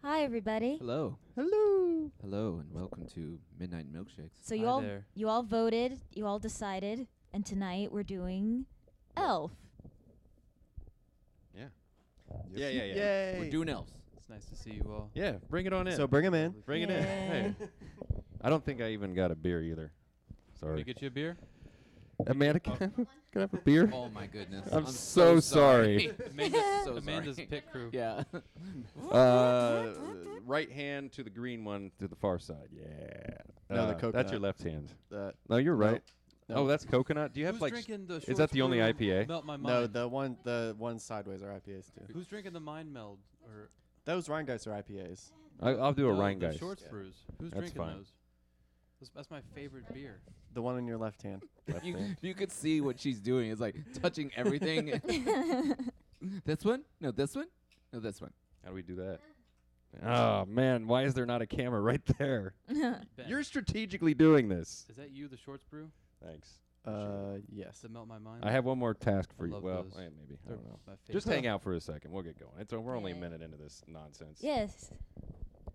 Hi, everybody. Hello. Hello. Hello, and welcome to Midnight Milkshakes. So Hi there. you all voted, you all decided, and tonight we're doing Elf. Yeah. Yeah. Yay. We're doing elves. It's nice to see you all. Yeah, bring it on in. So bring him in. Bring it in. Hey. I don't think I even got a beer either. Let me Sorry. get you a beer. Amanda, can I have a beer? Oh my goodness. I'm so sorry. Amanda's pit crew. Yeah. Right hand to the green one to the far side. Yeah. No, the coconut. That's your left hand. The No, you're right. No. Oh, that's coconut. Do you have Who's like? drinking the Is that the only Shorts Brew IPA? Melt my no, mind. the one sideways are IPAs too. Who's drinking the Mind Meld or Those Rheingeist are IPAs. I'll do a no, the Rheingeist. Shorts Yeah. Brews? Who's That's drinking fine. those? That's my favorite beer. The one on your left hand. Left hand. You could see what she's doing. It's like touching everything. This one? No, this one? No, this one. How do we do that? Oh man, why is there not a camera right there? Ben, You're strategically doing this. is that you, the Shorts Brew? Thanks. Yes. To melt my mind. I have one more task for I you. love Well, those. maybe. I They're don't know. my favorite. Just hang out for a second. We'll get going. We're only a Okay. minute into this nonsense. Yes.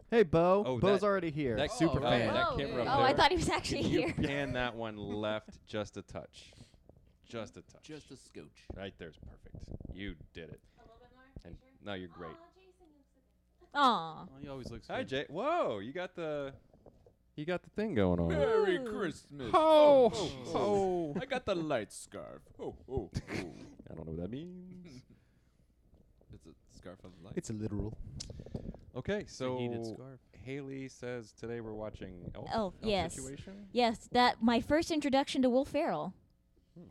Hey, Bo. Oh, Bo's that- already here. that- Super oh, fan. that camera up oh, I there. thought he was actually Can you here. pan that one left just a touch? Just a touch. Just a scooch. Right there's perfect. You did it. A little bit more. And no, you're great. Aw. Oh, he always looks Hi, good. Jay. Whoa, you got the thing going on. Merry Ooh. Christmas. Ho, ho, ho. I got the light scarf. Ho, ho, ho. I don't know what that means. It's a scarf of light. It's a literal. Okay, It's a heated so scarf. Haley says today we're watching Elf. Elf, yes. Situation. Yes, that my first introduction to Will Ferrell.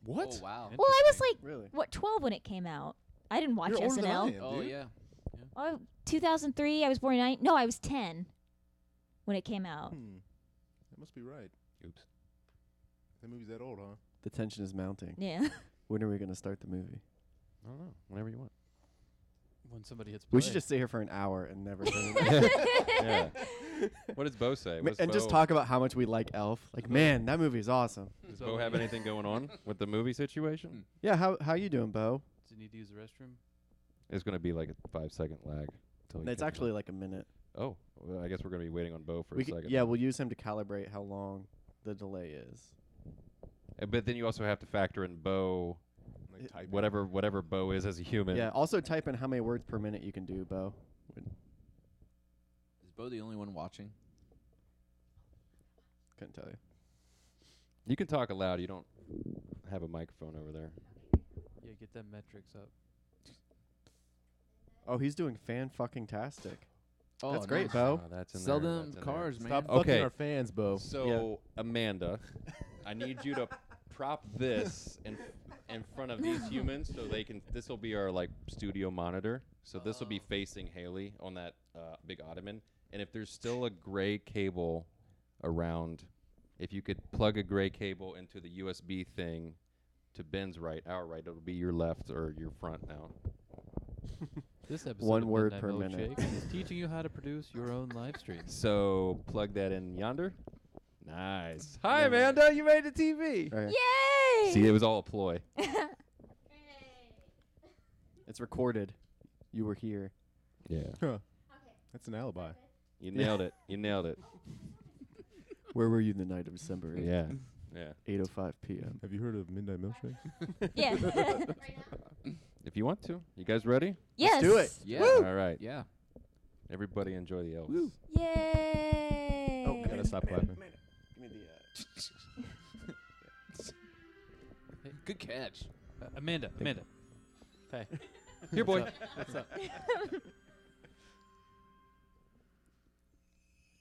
What? Oh, wow. Well, I was like, Really? what, 12 when it came out. I didn't watch You're older than I SNL. am, Oh, dude. yeah. Oh, 2003. I was born in No, I was 10 when it came out. That must be right. Oops. That movie's that old, huh? The tension is mounting. Yeah. When are we going to start the movie? I don't know. Whenever you want. When somebody hits We play. should just sit here for an hour and never turn it Yeah. What does Bo say? What does And just Bo- talk about how much we like Elf. Like, man, that movie is awesome. Does Bo have anything going on with the movie situation? Yeah, how you doing, Bo? Does he need to use the restroom? It's going to be like a 5-second lag. Till he It's catches actually up. like a minute. Oh, well, I guess we're going to be waiting on Bo for We a c- second. yeah, we'll use him to calibrate how long the delay is. But then you also have to factor in Bo, Like typing. whatever Bo is as a human. Yeah, also type in how many words per minute you can do, Bo. Is Bo the only one watching? Couldn't tell you. You can talk aloud. You don't have a microphone over there. Yeah, get them metrics up. Oh, he's doing fan-fucking-tastic. Oh, That's great, nice. Bo. That's in Sell there. them That's in cars, man. Stop Okay. fucking our fans, Bo. So, Amanda, I need you to prop this in front of these humans so they can. This will be our like studio monitor. So this will be facing Haley on that big ottoman. And if there's still a gray cable around, if you could plug a gray cable into the USB thing to Ben's right, our right, it'll be your left or your front now. This episode One of word Midnight per minute. Milkshakes is teaching you how to produce your own live streams. So plug that in yonder. Nice. Hi, Yeah. Amanda. You made the TV. All right. Yay! See, it was all a ploy. It's recorded. You were here. Yeah. Huh. That's an alibi. You nailed it. You nailed it. Where were you the night of December 8th? Yeah. Yeah. 8:05 p.m. Have you heard of Midnight Milkshakes? Yeah. If you want to. You guys ready? Yes. do it. Yeah. All right. Yeah. Everybody enjoy the elves. Yay! Oh, Gotta stop clapping. Give me the. Good catch. Amanda. Hey. Here, boy. What's up?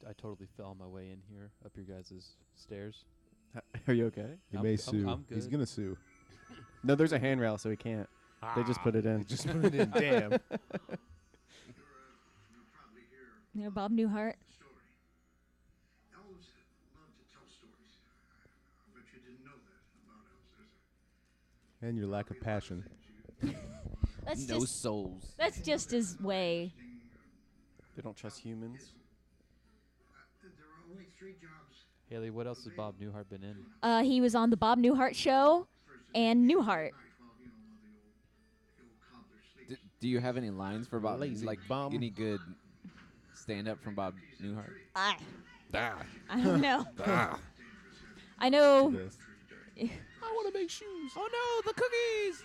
I totally fell on my way in here up your guys' stairs. Are you okay? He I'm- may I'm- sue. I'm He's good. gonna sue. No, there's a handrail, so he can't. They just put it in. Just put it in. Damn. You know, Bob Newhart. Story. Elves love to tell stories. I bet you didn't know that about elves. And your lack of passion. That's No just souls. that's just his way. They don't trust humans. There are only 3 jobs. Haley, what else has Bob Newhart been in? He was on the Bob Newhart show and Newhart. Do you have any lines for Bob? Lazy Like bum. any good stand up from Bob Newhart? I Ah. don't know. Ah. I know. This. I want to make shoes. Oh no, the cookies!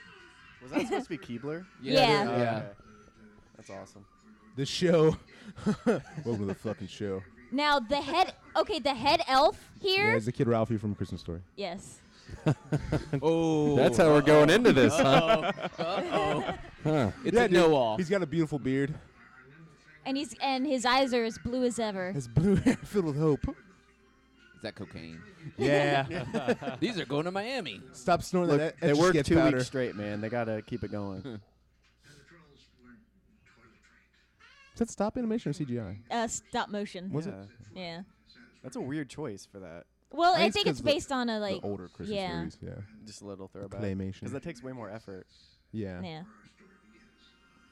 Was that supposed to be Keebler? Yeah. Oh, Yeah. okay. That's awesome. The show. Welcome to the fucking show. Now the head elf Yeah, here. it's the kid Ralphie from Christmas Story. Yes. Oh, That's how we're going into this, huh? Huh. It's Yeah, a dude. know-all. He's got a beautiful beard. And his eyes are as blue as ever. His blue hair filled with hope. Is that cocaine? Yeah. These are going to Miami. Stop snorting Look, that they etch a work sketch 2 powder. weeks straight, man. They gotta keep it going. And the trolls learned toilet Is that stop animation or CGI? Stop motion. Was it? Yeah. That's a weird choice for that. Well, I think it's think it's 'cause the- based on a like. the older Christmas yeah. stories, yeah. Just a little throwback. Claymation. Because that takes way more effort. Yeah. Yeah.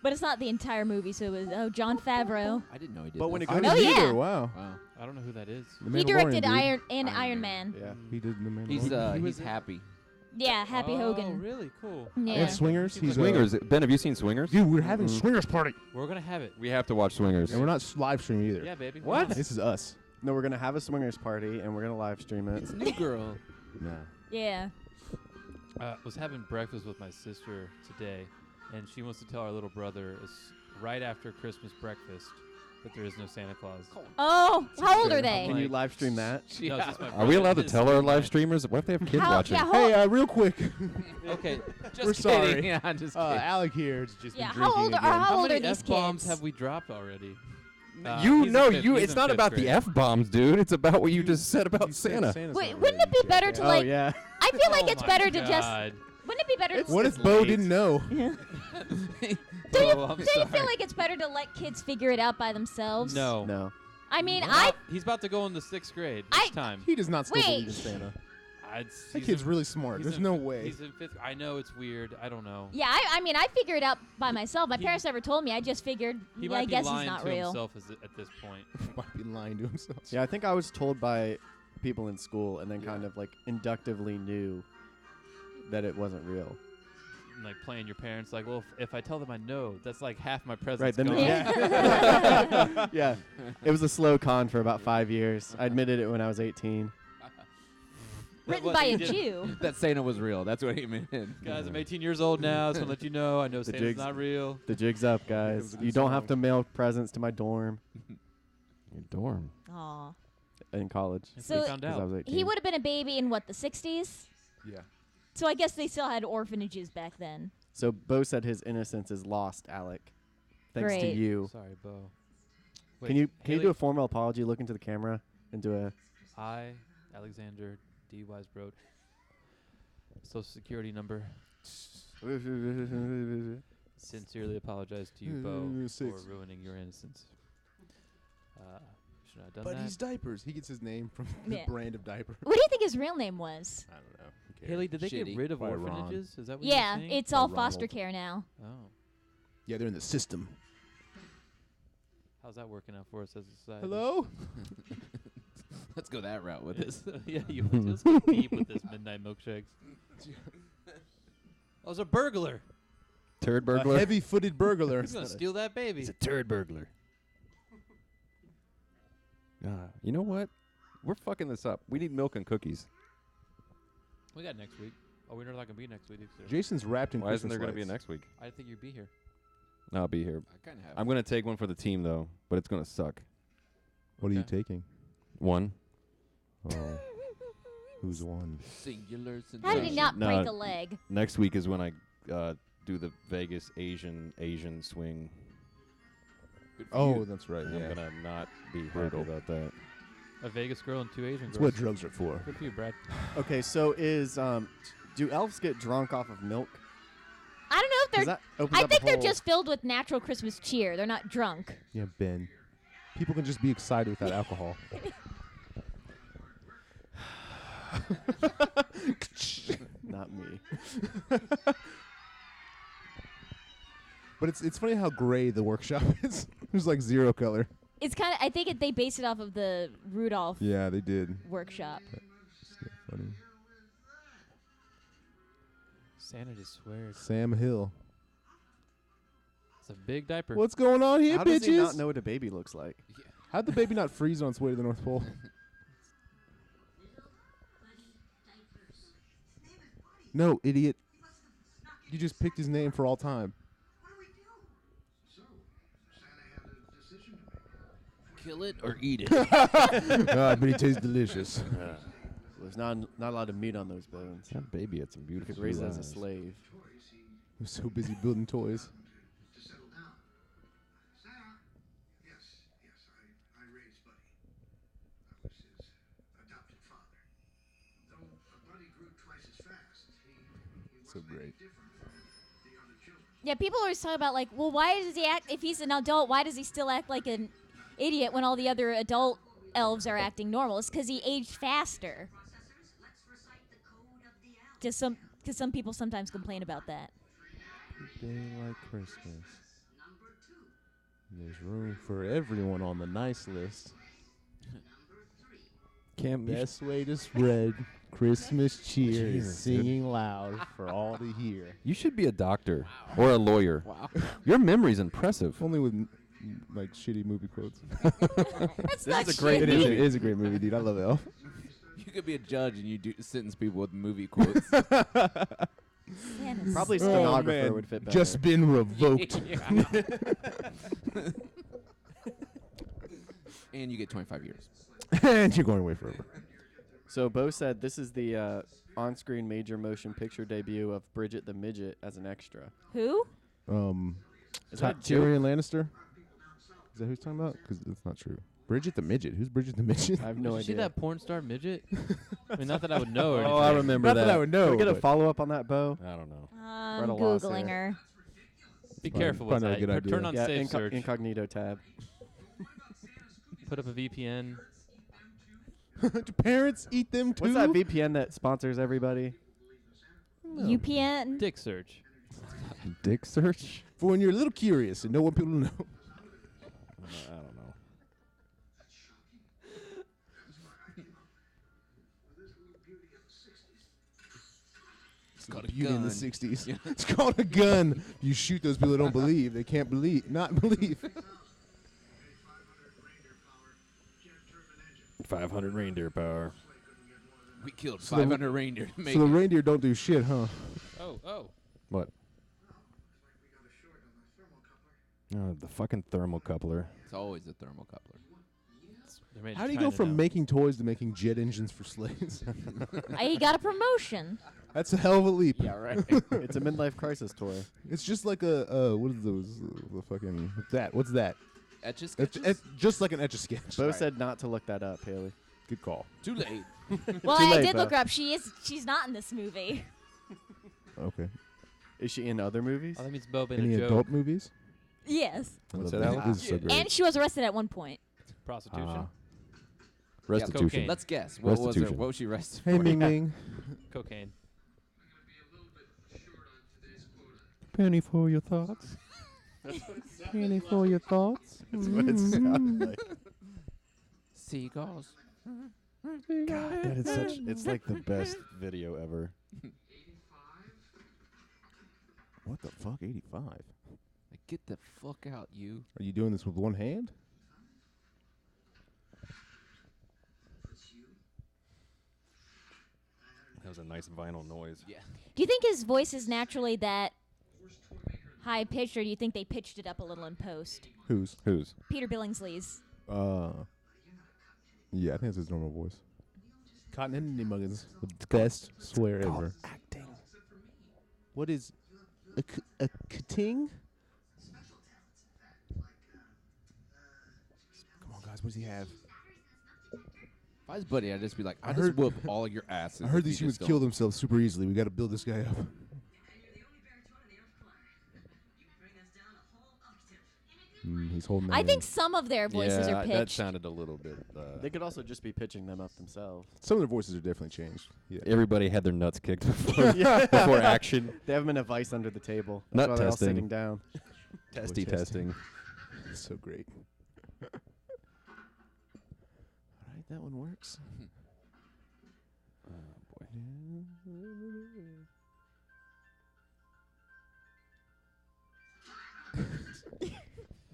But it's not the entire movie, so it was Jon Favreau. I didn't know he did. But when this. it I goes- Oh, didn't yeah. either, Wow. Wow. I don't know who that is. The He Mandalorian, directed dude. Iron Iron Man. Yeah. He did the Mandalorian. He's happy. Yeah, Happy Oh, Hogan. really? Cool. Yeah. And Swingers. He's Swingers. Ben, have you seen Swingers? Dude, we're having Mm. Swingers party, We're gonna have it. We have to watch Swingers. and we're not live streaming either. Yeah, baby. What? This is us. No, we're gonna have a swingers party and we're gonna live stream it. It's New Girl. Nah. Yeah. Was having breakfast with my sister today, and she wants to tell our little brother right after Christmas breakfast that there is no Santa Claus. Oh, how old are I'm they? Can you like- live stream that? No, it's just my Are we brother allowed to and his tell our screen live time. streamers? What if they have kids How, watching? yeah, how, Hey, real quick. Okay. Just We're kidding. sorry. Yeah, I'm just kidding. Alec here has just yeah, been how drinking old are again. how old are many these F-bombs kids? have we dropped already? You he's in know, fifth- you. he's It's in not fifth about the grade. F-bombs, dude. It's about what you just said about He said Santa. Santa's Wait, not wouldn't it be ready better yet. to Oh like? yeah. I feel like Oh it's my better to just. God. Wouldn't it be better? What if It's Bo late. didn't know? Do you, Oh, I'm do you sorry. feel like it's better to let kids figure it out by themselves? No. No. I mean, He's about to go into 6th grade I- this time. He does not still Wait. believe in Santa. I'd, That he's kid's in- really smart. he's There's in no fifth- way. He's in 5th. I know it's weird. I don't know. yeah. I mean, I figure it out by myself. My He- parents never told me. I just figured. He Yeah, might I be guess he's lying not to real. himself at this point. Might be lying to himself. Yeah, I think I was told by people in school and then kind of like inductively knew that it wasn't real. And, like playing your parents, like, well, if I tell them I know, that's like half my presents Right, then gone. yeah. Yeah. It was a slow con for about 5 years. I admitted it when I was 18. Written What, by he a did- Jew. That Santa was real. That's what he meant. Guys, I'm 18 years old now. Just want to let you know. I know The Santa's jigs- not real. The jig's up, was guys. a good You don't song. have to mail presents to my dorm Your dorm. Aw. in college. So- we found 'Cause I out. was 18. He would have been a baby in what, the 60s? Yeah. So I guess they still had orphanages back then. So Bo said his innocence is lost, Alec. Thanks to Great. you. Sorry, Bo. Can you Haley, do a formal apology? Look into the camera and do a. I, Alexander D. Weisbrod, Social Security number, sincerely apologize to you, Bo, for Six. ruining your innocence. Should I have done But that? he's diapers. He gets his name from the Yeah. brand of diaper. What do you think his real name was? I don't know. Who cares? Haley, did they Shitty. get rid of Probably Ron. orphanages? Is that what Yeah, you're saying? it's all Ronald. foster care now. Oh. Yeah, they're in the system. How's that working out for us as a society? Hello? Let's go that route with this. Yeah, you just go deep with this midnight milkshakes. Oh, it's a burglar. Turd A burglar. heavy-footed burglar. He's gonna steal that baby. He's a turd burglar. You know what? We're fucking this up. We need milk and cookies. We got next week. Oh, we're not gonna be next week. Either. Jason's wrapped in Why isn't Christmas there going to be a lights. next week? I didn't think you'd be here. No, I'll be here. I kind of have. I'm going to take one for the team, though, but it's going to suck. What are you Okay. taking? One. Oh. Who's won? Singular How did he sensation. not No. break a leg? Next week is when I do the Vegas Asian swing. Good for Oh, you. that's right. I'm Yeah. going to not be happy Brutal. about that. A Vegas girl and 2 Asian That's girls. what drugs are for. Good for you, Brad. Okay, so do elves get drunk off of milk? I don't know if Does they're. that opens I up a think they're whole- just filled with natural Christmas cheer. They're not drunk. Yeah, Ben. People can just be excited without alcohol. not me. But it's funny how gray the workshop is. There's like zero color. It's kind of. I think they based it off of the Rudolph Yeah, they did. workshop. So funny. Santa just swears. Sam Hill. It's a big diaper. What's going on here, How bitches? does he not know what a baby looks like? How'd the baby not freeze on its way to the North Pole? No, idiot. You just picked his name for all time. What do we do? So, Santa had a decision to make. Kill it or eat it. But he tastes delicious. There's not a lot of meat on those bones. That baby had some You beautiful could raise blue it as a eyes. slave. Toys, he He was so busy building toys. to settle down. Santa? Yes, I raised Buddy. I was his adopted father. Though Buddy grew twice as fast, he So wasn't any great. different from the other children. Yeah, people always talk about like, well, why does he act? If he's an adult, why does he still act like an idiot when all the other adult elves are acting normal? It's because he aged faster. Just because some people sometimes complain about that. Day like Christmas. There's room for everyone on the nice list. Cam, you Best way to spread Christmas cheer Jesus, is singing loud for all to hear. You should be a doctor or a lawyer. Wow. Your memory's impressive. Only with like shitty movie quotes. That's This not is a great It shitty. is, it is a great movie, dude. I love Elf. You could be a judge and you do sentence people with movie quotes. Santa's Probably sick. stenographer would fit better. Just been revoked. And you get 25 years. And you're going away forever. So Bo said this is the on-screen major motion picture debut of Bridget the Midget as an extra. Who? Is that a joke? Tyrion Lannister? Is that who he's talking about? Because that's not true. Bridget the Midget. Who's Bridget the Midget? I have no Did you see idea. that porn star midget? I mean, not that I would know. Or Oh, I anything. remember Not that. that I would know. Can we get a but follow-up on that, Bo? I don't know. I'm We're at a loss Googling here. her. Be Fine, careful with probably that. not a good Turn idea. on safe search. Incognito tab. Put up a VPN. Do parents eat them too? What's that VPN that sponsors everybody? UPN. Dick search. Dick search? For when you're a little curious and don't want people to know. I don't know. It's called a beauty in the gun. 60s. It's called a gun. You shoot those people that don't believe. They can't believe. Not believe. 500 reindeer power. We killed So the- 500 reindeer to make So the it. reindeer don't do shit, huh? Oh. What? The fucking thermocoupler. It's always a thermocoupler. They're made in How do you go China from now. making toys to making jet engines for slaves? He got a promotion. That's a hell of a leap. Yeah, right. It's a midlife crisis toy. It's just like a what is those? The fucking what's that? What's that? Etch a It's sketches? just like an etch a sketch. Bo said not to look that up, Haley. Good call. Too late. Well, Too I late, did look Beth. her up. She's not in this movie. Okay. Is she in other movies? Oh, that means Bo being Any a joke. adult movies? Yes. I What's love that, that. Alex? This is so great. And she was arrested at one point. Prostitution. Restitution. cocaine. Let's guess. What was her? Restitution. What was she arrested Hey, for? Ming Ming. Cocaine. Penny for your thoughts. Penny for your thoughts. That's what it sounded like. Seagulls. God, that is such. It's like the best video ever. What the fuck? 85. Like, get the fuck out, you. Are you doing this with one hand? That was a nice vinyl noise. Yeah. Do you think his voice is naturally that high pitched, or do you think they pitched it up a little in post? Whose? Whose? Peter Billingsley's. Yeah, I think that's his normal voice. Cotton and Muggins, the best swear ever. Acting. What is a ting? Come on, guys. What does he have? If I was Buddy, I'd just be like, I I just heard- whoop all your asses. I heard if these you humans just kill don't- themselves super easily. We got to build this guy up. He's holding. I that think in. some of their voices yeah, are that pitched. sounded a little bit. They could also just be pitching them up themselves. Some of their voices are definitely changed. Yeah. Everybody had their nuts kicked before action. They have them in a vice under the table. Nut That's why they're all testing. sitting down. Testy testing. testing. So great. All right, that one works. Oh boy.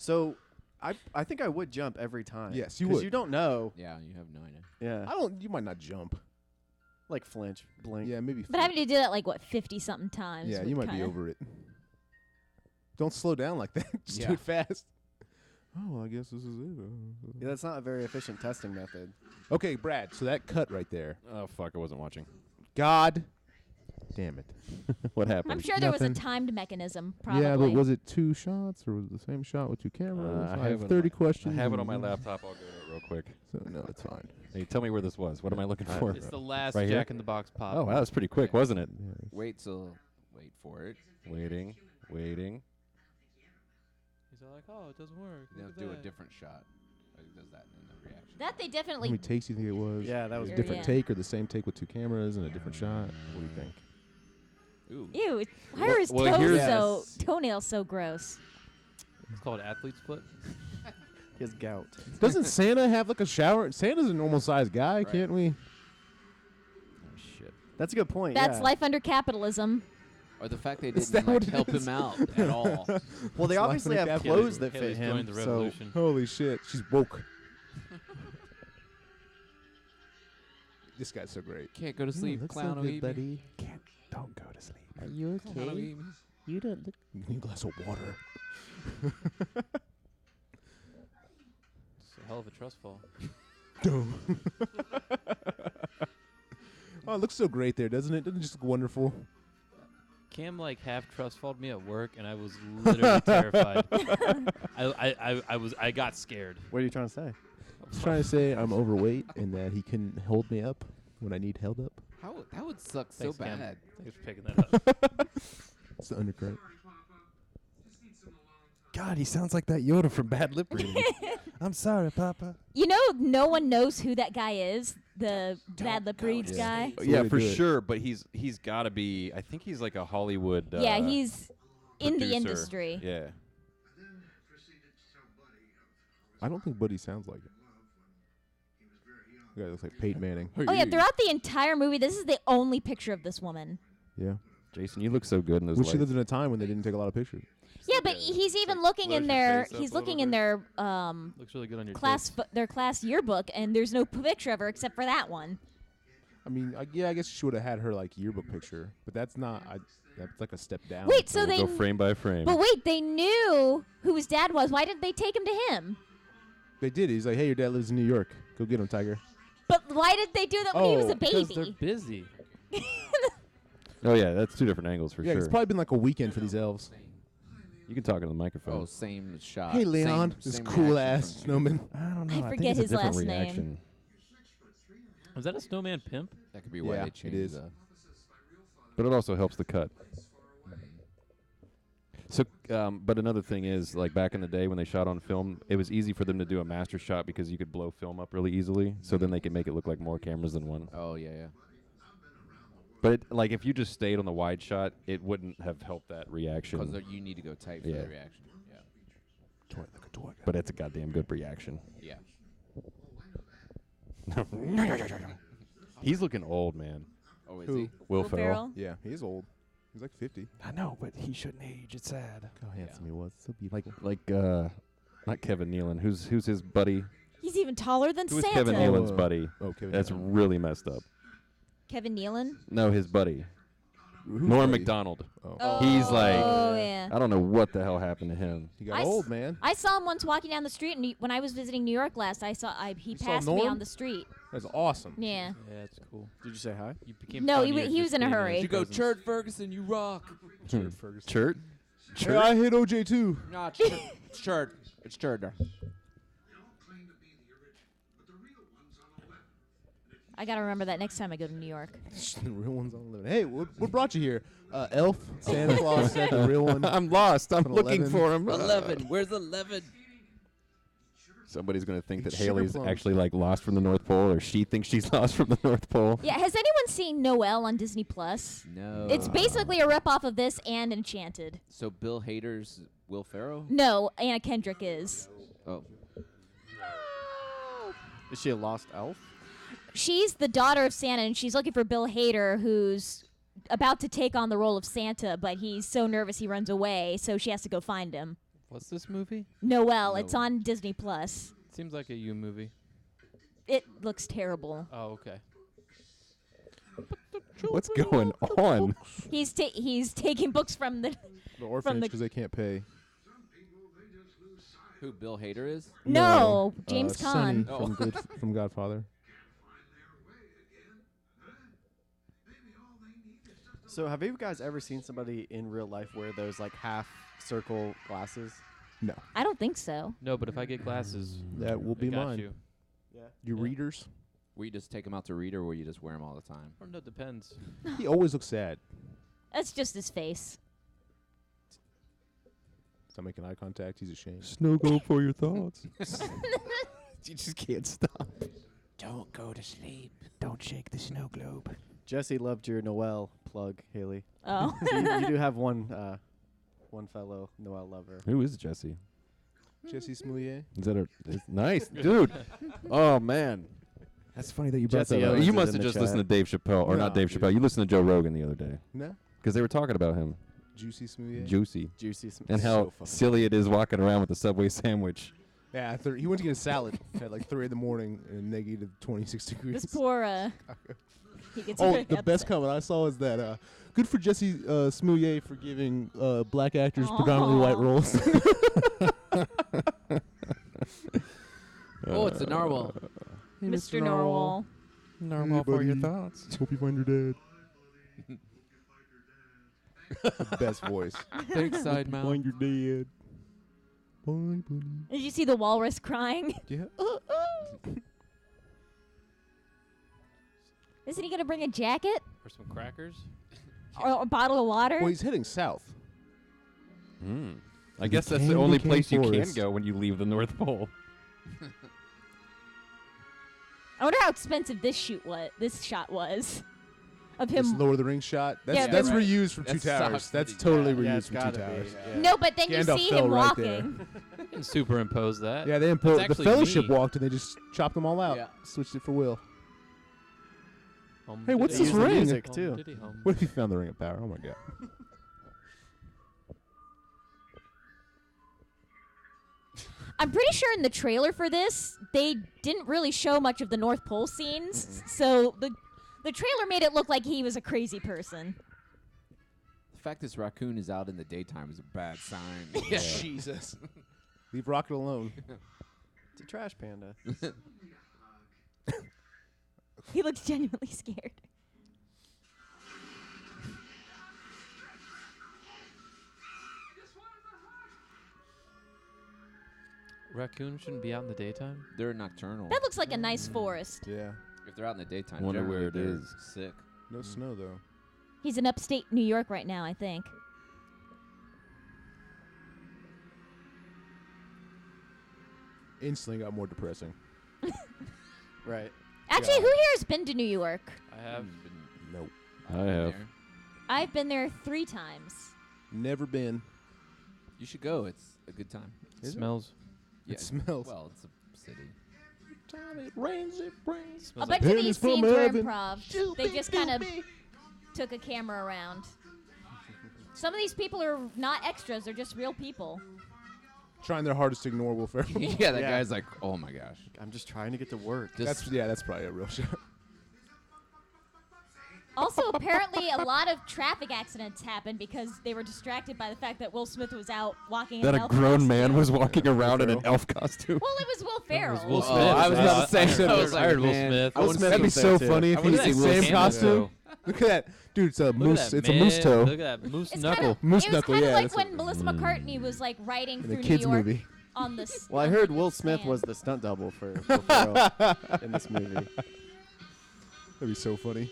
So, I think I would jump every time. Yes, you 'Cause would. you don't know. Yeah, you have no idea. Yeah. You might not jump. Like flinch, blink. Yeah, maybe. But having to do that like what 50-something times. Yeah, would you might be kinda- over it. Don't slow down like that. Just Yeah. do it fast. Oh, well, I guess this is it. Yeah, that's not a very efficient testing method. Okay, Brad. So that cut right there. Oh fuck! I wasn't watching. God damn it. What happened? I'm sure there was a Nothing. timed mechanism. Probably. Yeah, but was it 2 shots or was it the same shot with 2 cameras? I I have have it 30 I questions. have it on my laptop. I'll go to it real quick. So, no, it's fine. Hey, tell me where this was. What am I looking for? It's the last Right here? Jack in the Box pop. Oh, wow, that was pretty quick, wasn't it? Yeah. Wait for it. Waiting. He's all like, oh, it doesn't work. They'll Look at do a that." different shot. Like, does that in the reaction? that they How definitely. many takes do you think it was? Yeah, that was a Sure, different yeah. take or the same take with 2 cameras and a different shot? What do you think? Ooh. Ew! Why are his well, here's- toenails so gross? It's called athlete split. He has gout. Doesn't Santa have like a shower? Santa's a normal sized guy, Right. can't we? Oh, shit. That's a good point. That's yeah. life under capitalism. Or the fact they Is didn't that what like, it help is? him out at all. Well, they It's obviously life in a have capital. clothes that fit Haley's him. joined the So revolution. Holy shit, she's woke. This guy's so great. Can't go to sleep, clown will eat me. Don't go to sleep. are you Clown will eat me. You don't look. You need a glass of water. It's a hell of a trust fall. Oh, it looks so great there, doesn't it? Doesn't it just look wonderful? Cam like half trust falled me at work, and I was literally terrified. I got scared. What are you trying to say? I was trying to say I'm overweight and that he can hold me up when I need held up. How that would suck Thanks, so Cam. bad. Thanks for picking that up. It's the undercurrent. God, he sounds like that Yoda from Bad Lip Reading. I'm sorry, Papa. You know, no one knows who that guy is. The Bad Lip Reads guy. That's the Yeah, way to for do it. sure. But he's got to be. I think he's like a Hollywood. Yeah, he's in the producer. industry. Yeah. And then proceeded to tell Buddy of I don't think Buddy sounds like it. love when he was very young. The guy looks like Peyton Manning. Oh yeah, throughout the entire movie, this is the only picture of this woman. Yeah. Jason, you look so good in those Well, she lights. lived in a time when they didn't take a lot of pictures. Yeah, but he's even looking in Flush your their face up he's a looking little in bit. their Looks really good on your class tits. their class yearbook, and there's no picture of her except for that one. I mean, yeah, I guess she would have had her like yearbook picture, but that's not. That's like a step down. Wait, so We'll they go frame by frame. but wait, they knew who his dad was. Why didn't they take him to him? They did. He's like, hey, your dad lives in New York. Go get him, Tiger. But why did they do that when he was a Because they're baby? busy. Oh yeah, that's 2 different angles for Yeah, sure. it's probably been like a weekend for these elves. You can talk into the microphone. Oh, same shot. Hey, Leon, Same, this same cool reaction ass from- snowman. I don't know. I think forget it's a his different last name. reaction. Was that a snowman pimp? That could be why Yeah, they it changed is. the. But it also helps the cut. So, but another thing is, like back in the day when they shot on film, it was easy for them to do a master shot because you could blow film up really easily. So then they could make it look like more cameras than one. Oh yeah, yeah. But like if you just stayed on the wide shot, it wouldn't have helped that reaction. Because you need to go tight for Yeah. the reaction. Yeah. But it's a goddamn good reaction. Yeah. He's looking old, man. Oh, is Who? he? Will Ferrell. Yeah, he's old. He's like 50. I know, but he shouldn't age. It's sad. How handsome he was. So beautiful. Like not Kevin Nealon. Who's his buddy? He's even taller than Who is Santa. Kevin Nealon's Oh, buddy? Oh, Kevin. That's Nealon. really messed up. Kevin Nealon. No, his buddy. Who's Norm buddy? Macdonald. Oh. He's like- Oh yeah. I don't know what the hell happened to him. He got I s- old, man. I saw him once walking down the street, and when I was visiting New York last, he You saw passed me Norm? on the street. That's awesome. Yeah. Yeah, that's cool. Did you say hi? You became No, funnier he was just in a being hurry. his You go, presence. Chert Ferguson, you rock. Chert Ferguson. Chert? Hey, I hit OJ too. Nah, Chert. Chert. It's Chert. They all claim to be the original, but the real one's on 11. I gotta remember that next time I go to New York. The real one's on 11. Hey, what brought you here? Elf, Santa Claus said the real one. I'm lost. I'm An looking 11. for him. 11. Where's 11? Somebody's gonna think that Sugar Haley's plums. actually like lost from the North Pole, or she thinks she's lost from the North Pole. Yeah, has anyone seen Noelle on Disney Plus? No. It's basically a ripoff of this and Enchanted. So Bill Hader's Will Ferrell? No, Anna Kendrick is. Oh. Is she a lost elf? She's the daughter of Santa, and she's looking for Bill Hader, who's about to take on the role of Santa, but he's so nervous he runs away, so she has to go find him. What's this movie? Noelle. It's No. on Disney Plus. Seems like a you movie. It looks terrible. Oh, okay. What's going on? He's taking books from the The orphanage the- because they can't pay. Who Bill Hader is? no James Sonny Caan. Oh. from Godfather. So have you guys ever seen somebody in real life wear those like half circle glasses? No, I don't think so. No, but if I get glasses, that will I be got mine. you. You Yeah. readers? Will you just take him out to read, or will you just wear him all the time? Or no, depends. He always looks sad. That's just his face. Stop making eye contact. He's ashamed. Snow globe for your thoughts. You just can't stop. Don't go to sleep. Don't shake the snow globe. Jesse loved your Noelle plug, Haley. Oh. So you do have one fellow Noelle lover. Who is Jesse? Jesse Smouillet. Is that it's nice, dude? Oh man, that's funny that you brought Jesse that up. Owens You is must in have the just listened to chat. Dave Chappelle, or not No, Dave dude. Chappelle. You listened to Joe Rogan the other day No? because they were talking about him, Juicy Smouillet. Juicy, Juicy. and So how fucking silly it is walking around with a Subway sandwich. Yeah, he went to get a salad at like 3 in the morning in negative 26 degrees. This poor he gets Oh, very the best upset. comment I saw is that good for Jesse Smouillet for giving black actors predominantly white Aw. roles. Oh, it's a narwhal. Mr. Norwal. Normal for your thoughts. Hope you find your dad. The best voice. Big side mouth. Find your dad. Bye, buddy. Did you see the walrus crying? Yeah. Isn't he gonna bring a jacket Or some crackers? or a bottle of water? Well, he's heading south. I guess that's the candy only cane place you can forest. go when you leave the North Pole. I wonder how expensive this shot was of This him. Lord of the Rings shot. That's Yeah, that's right. reused from That's Two Towers. sucks, That's but totally Yeah, reused it's from Two gotta be, Towers. yeah. No, but then Gandalf you see fell him right there. walking. You can superimpose that. Yeah, they That's the actually Fellowship me. walked and they just chopped them all out. Yeah. Switched it for Will. Home Hey, what's diddy this Use the ring? music home too. diddy home. What if he found the Ring of Power? Oh my god. I'm pretty sure in the trailer for this, they didn't really show much of the North Pole scenes. So the trailer made it look like he was a crazy person. The fact this raccoon is out in the daytime is a bad sign. Jesus. Leave Rocket alone. It's a trash panda. He looks genuinely scared. Raccoons shouldn't be out in the daytime. They're nocturnal. That looks like a nice forest. Yeah. If they're out in the daytime, Wonder where generally it they're is. Sick. No snow though. He's in upstate New York right now, I think. Instantly got more depressing. Right. Actually, Yeah. who here has been to New York? I have. Nope. I have. There. I've been there 3 times. Never been. You should go. It's a good time. It Is it? smells. Yeah, It smells. Well, it's a city. Time it rains, it rains. A Smells bunch like of Pennies these from scenes were heaven. improv. They just kind of took a camera around. Some of these people are not extras; they're just real people. Trying their hardest to ignore Will Ferrell. Yeah, that Yeah. guy's like, oh my gosh. I'm just trying to get to work. Just That's probably a real shot. Also, apparently, a lot of traffic accidents happened because they were distracted by the fact that Will Smith was out walking. That in a an elf grown man costume. was walking around in an Ferrell. elf costume. Well, it was Will Ferrell. Will Oh, Smith. I was about to say, I I was like, heard Will man, Smith. I wouldn't Smith That'd be was so there, too. funny if I he was wouldn't the say same cameo, costume. Look at that, dude. It's a Look moose. at that It's a moose man. toe. Look at that moose It's knuckle. Kind of, Moose it was knuckle, kind yeah, of like that's when Melissa McCartney was like riding In through a New kids York movie. on this. Well, I on heard the Will Smith stand. was the stunt double for Will Ferrell in this movie. That'd be so funny.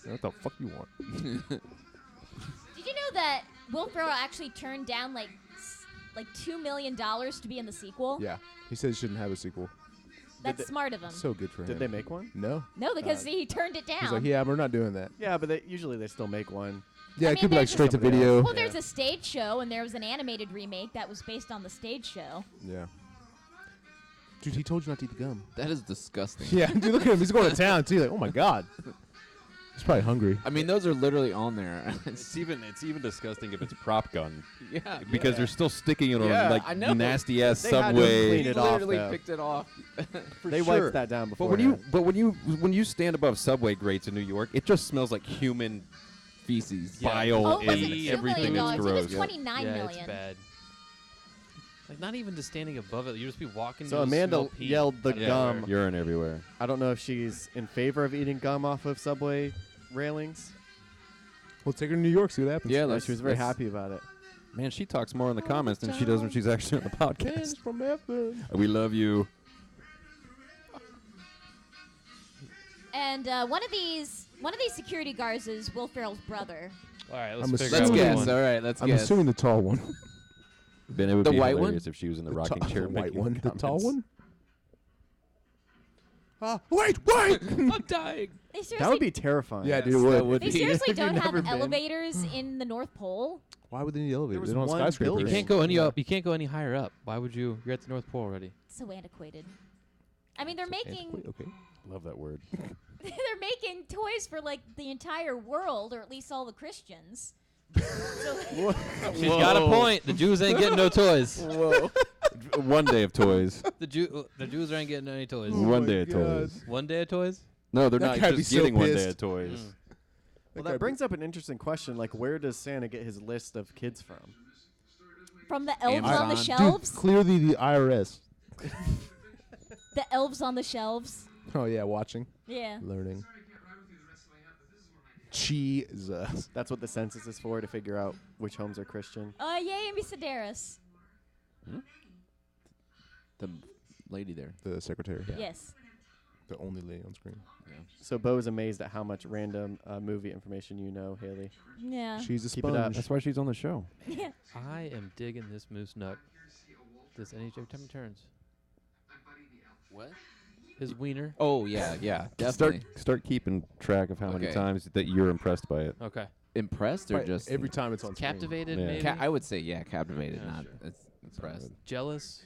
What the fuck you want? Did you know that Will Ferrell actually turned down like $2 million to be in the sequel? Yeah, he said he shouldn't have a sequel. That's Did they- smart of him. So good for him. Did they make one? No. No, because he turned it down. He's like, yeah, we're not doing that. Yeah, but usually they still make one. Yeah, I it mean, could be like there's straight to somebody video. else. Well, there's a stage show, and there was an animated remake that was based on the stage show. Yeah. Dude, he told you not to eat the gum. that is disgusting. Yeah, dude, look at him. He's going to town too. Like, oh my god. He's probably hungry. I mean, those are literally on there. It's even disgusting if it's prop gun yeah. because they're still sticking it on Yeah, like I know. nasty ass They had to Subway. clean He it off, literally though. picked it off. They sure. wiped that down But before. when you stand above Subway grates in New York, it just smells like human Feces. bile Oh, was it and $2 everything million? that's It was gross. 29 yeah, million. it's bad. Like not even just standing above it, you just be walking. So you'll Amanda smell pee yelled the out of gum. everywhere. Urine everywhere. I don't know if she's in favor of eating gum off of Subway railings. We'll take her to New York, see what happens. Yeah, She was very happy about it. Man, she talks more in the comments than she does when she's actually on the podcast. Hands from heaven. We love you. And one of these security guards is Will Ferrell's brother. All right, I'm let's figure assuming- Let's out which guess. one. All right, let's I'm guess. assuming the tall one. Ben, it would The be white one? hilarious if she was in the rocking chair. The white making one. The tall comments. one. Wait! I'm dying. They That seriously, would be terrifying. Yeah, dude, it that would. would they be. seriously Have you don't have never been? elevators in the North Pole. Why would they need elevators? was They don't have one skyscrapers. building. You can't go any up. You can't go any higher up. Why would you? You're at the North Pole already. So antiquated. I mean, they're making Okay. Love that word. they're making toys for like the entire world, or at least all the Christians. So She's got a point. The Jews ain't getting no toys. Whoa. One day of toys. The Jews ain't getting any toys. Oh One my day of God. toys. One day of toys. No, they're That not guy'd be just so getting one day pissed. of toys. Well, that brings up an interesting question. Like, where does Santa get his list of kids from? from the elves on the Amazon. shelves, Dude, clearly the IRS. the elves on the shelves. Oh yeah, watching, Yeah. learning. Jesus. That's what the census is for, to figure out which homes are Christian. Yay, Amy Sedaris. The lady there. The secretary. Yes. The only lady on screen. So Bo is amazed at how much random movie information you know, Haley. Yeah. She's a Keep it up. sponge. That's why she's on the show. Yeah. I am digging this moose nut. This every time he turns. What? His wiener. Oh yeah, definitely. Start keeping track of how many Okay. times that you're impressed by it. Okay. Impressed or Right, just every time it's on screen. Captivated, Yeah. maybe. I would say captivated, Yeah, not sure. impressed. Jealous.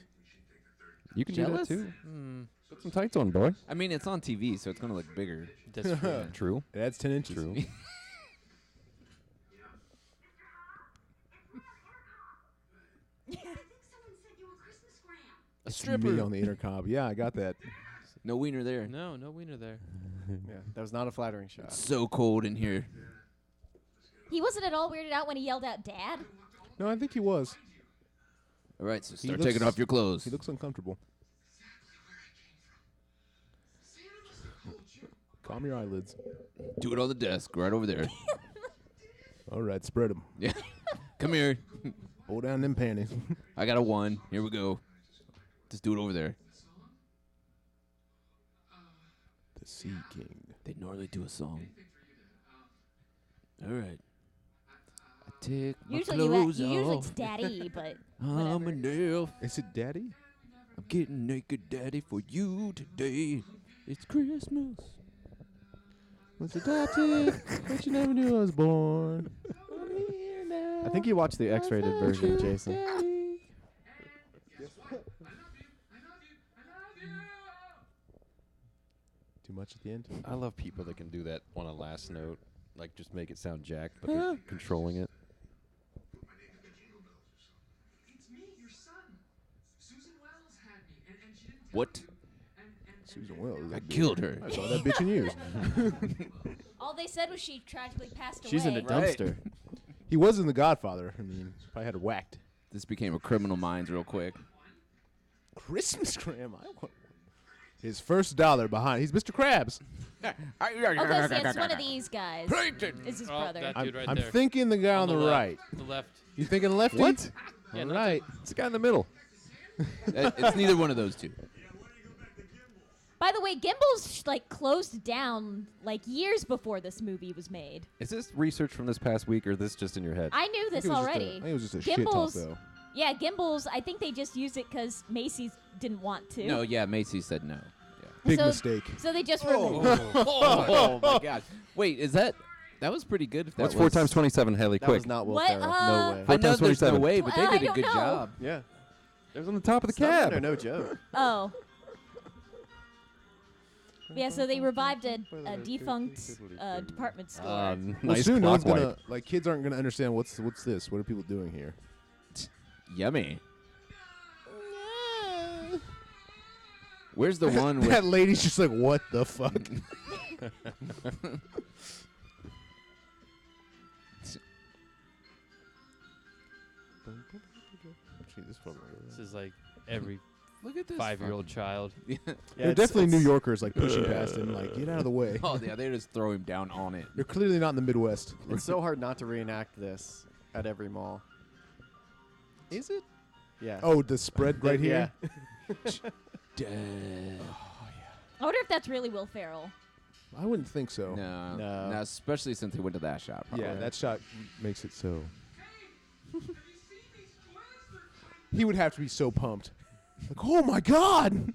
You can Jealous? do that too. Hmm. Put some tights on, boy. I mean, it's on TV, so it's gonna look bigger. That's true. True. It adds 10 inches. True. A Me stripper. on the intercom. Yeah, I got that. No wiener there. No wiener there. Yeah, that was not a flattering shot. It's so cold in here. He wasn't at all weirded out when he yelled out "Dad." No, I think he was. All right, so He start looks- taking off your clothes. He looks uncomfortable. Calm your eyelids. Do it on the desk, right over there. All right, spread them. Yeah. Come here. Hold down them panties. I got a 1. Here we go. Just do it over there. The Sea King. They normally do a song. All right. I take my clothes usually off. it's Daddy, but I'm whatever. an elf. Is it Daddy? I'm getting naked, daddy, for you today. It's Christmas. Was adopted, but you never knew I was born. I think you watched the X-rated version, Jason. Too much at the end? I love people that can do that on a last note, like just make it sound jacked, but they're controlling it. It's me, your son. Susan Wells had me, and she didn't. What? Susan Wells. I killed her. I saw that bitch in years. All they said was she tragically passed She's in away. a dumpster. He was in The Godfather. I mean, probably had her whacked. This became a Criminal Minds real quick. Christmas Graham. I want his first dollar behind. He's Mr. Krabs. Oh, because it's one of these guys. Is his Oh, brother. that I'm, dude right I'm there. thinking the guy on the left. right. The left. You thinking lefty? What? Yeah, All not right. It's the guy in the middle. It's neither one of those two. By the way, Gimbals closed down years before this movie was made. Is this research from this past week, or this just in your head? I knew I think this it was already. I think it was just a shit talk, Gimbals, though. yeah, Gimbals. I think they just used it because Macy's didn't want to. No, yeah, Macy said no. Big So- mistake. So they just Oh my god. Wait, is that was pretty good if that What's was 4 times 27, Haley? That Quick. was not Will What? Ferrell. No way. I know 4 times there's no 27. way, but they Well, did I a don't good know. job. Yeah. It was on the top of the It's not cab. under no joke. Oh, Yeah, so they revived a defunct department store. Well, Nice soon no one's clock gonna wipe. like kids aren't gonna understand what's this. What are people doing here? Yummy. Where's the one with That lady's just like, what the fuck? This is like every Look at this 5-year-old child. Yeah. They're definitely New Yorkers like pushing past him, like get out of the way. Oh yeah, they just throw him down on it. They're clearly not in the Midwest. It's so hard not to reenact this at every mall. Is it? Yeah. Oh, the spread right here. Yeah. I wonder if that's really Will Ferrell. I wouldn't think so. No, No. no, especially since he went to that shop. Yeah, probably. that shot makes it so. Have you seen these toilets? They're He would have to be so pumped. Like, oh my god!